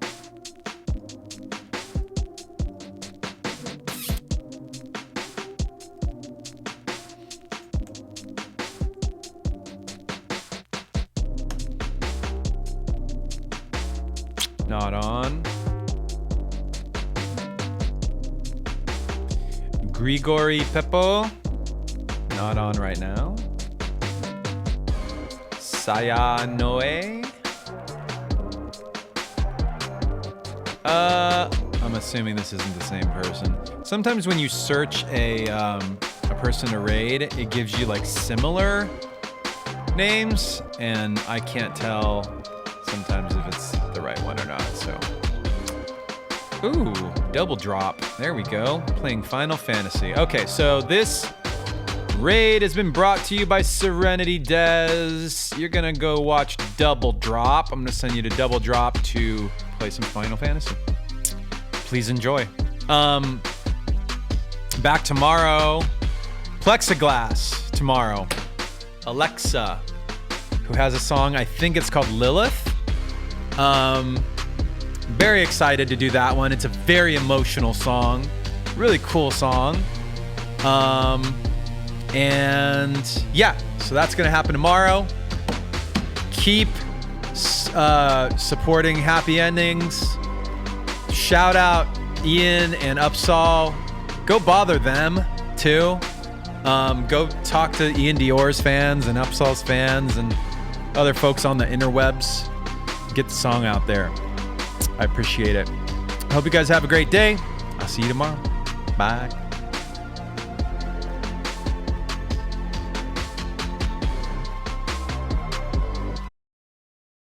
Not on. Grigori Peppo, not on right now. Saya Noe. I'm assuming this isn't the same person. Sometimes when you search a person to raid, it gives you like similar names, and I can't tell sometimes if it's the right one or not, so. Ooh, double drop. There we go. Playing Final Fantasy. Okay, so this raid has been brought to you by Serenity Des. You're gonna go watch Double Drop. I'm gonna send you to Double Drop to play some Final Fantasy. Please enjoy. Back tomorrow. Plexiglass tomorrow. Alexa, who has a song, I think it's called Lilith. Very excited to do that one. It's a very emotional song. Really cool song. And yeah, so that's gonna happen tomorrow. Keep supporting Happy Endings. Shout out Ian and UPSAHL. Go bother them too. Go talk to Ian Dior's fans and UPSAHL's fans and other folks on the interwebs. Get the song out there. I appreciate it. I hope you guys have a great day. I'll see you tomorrow. Bye.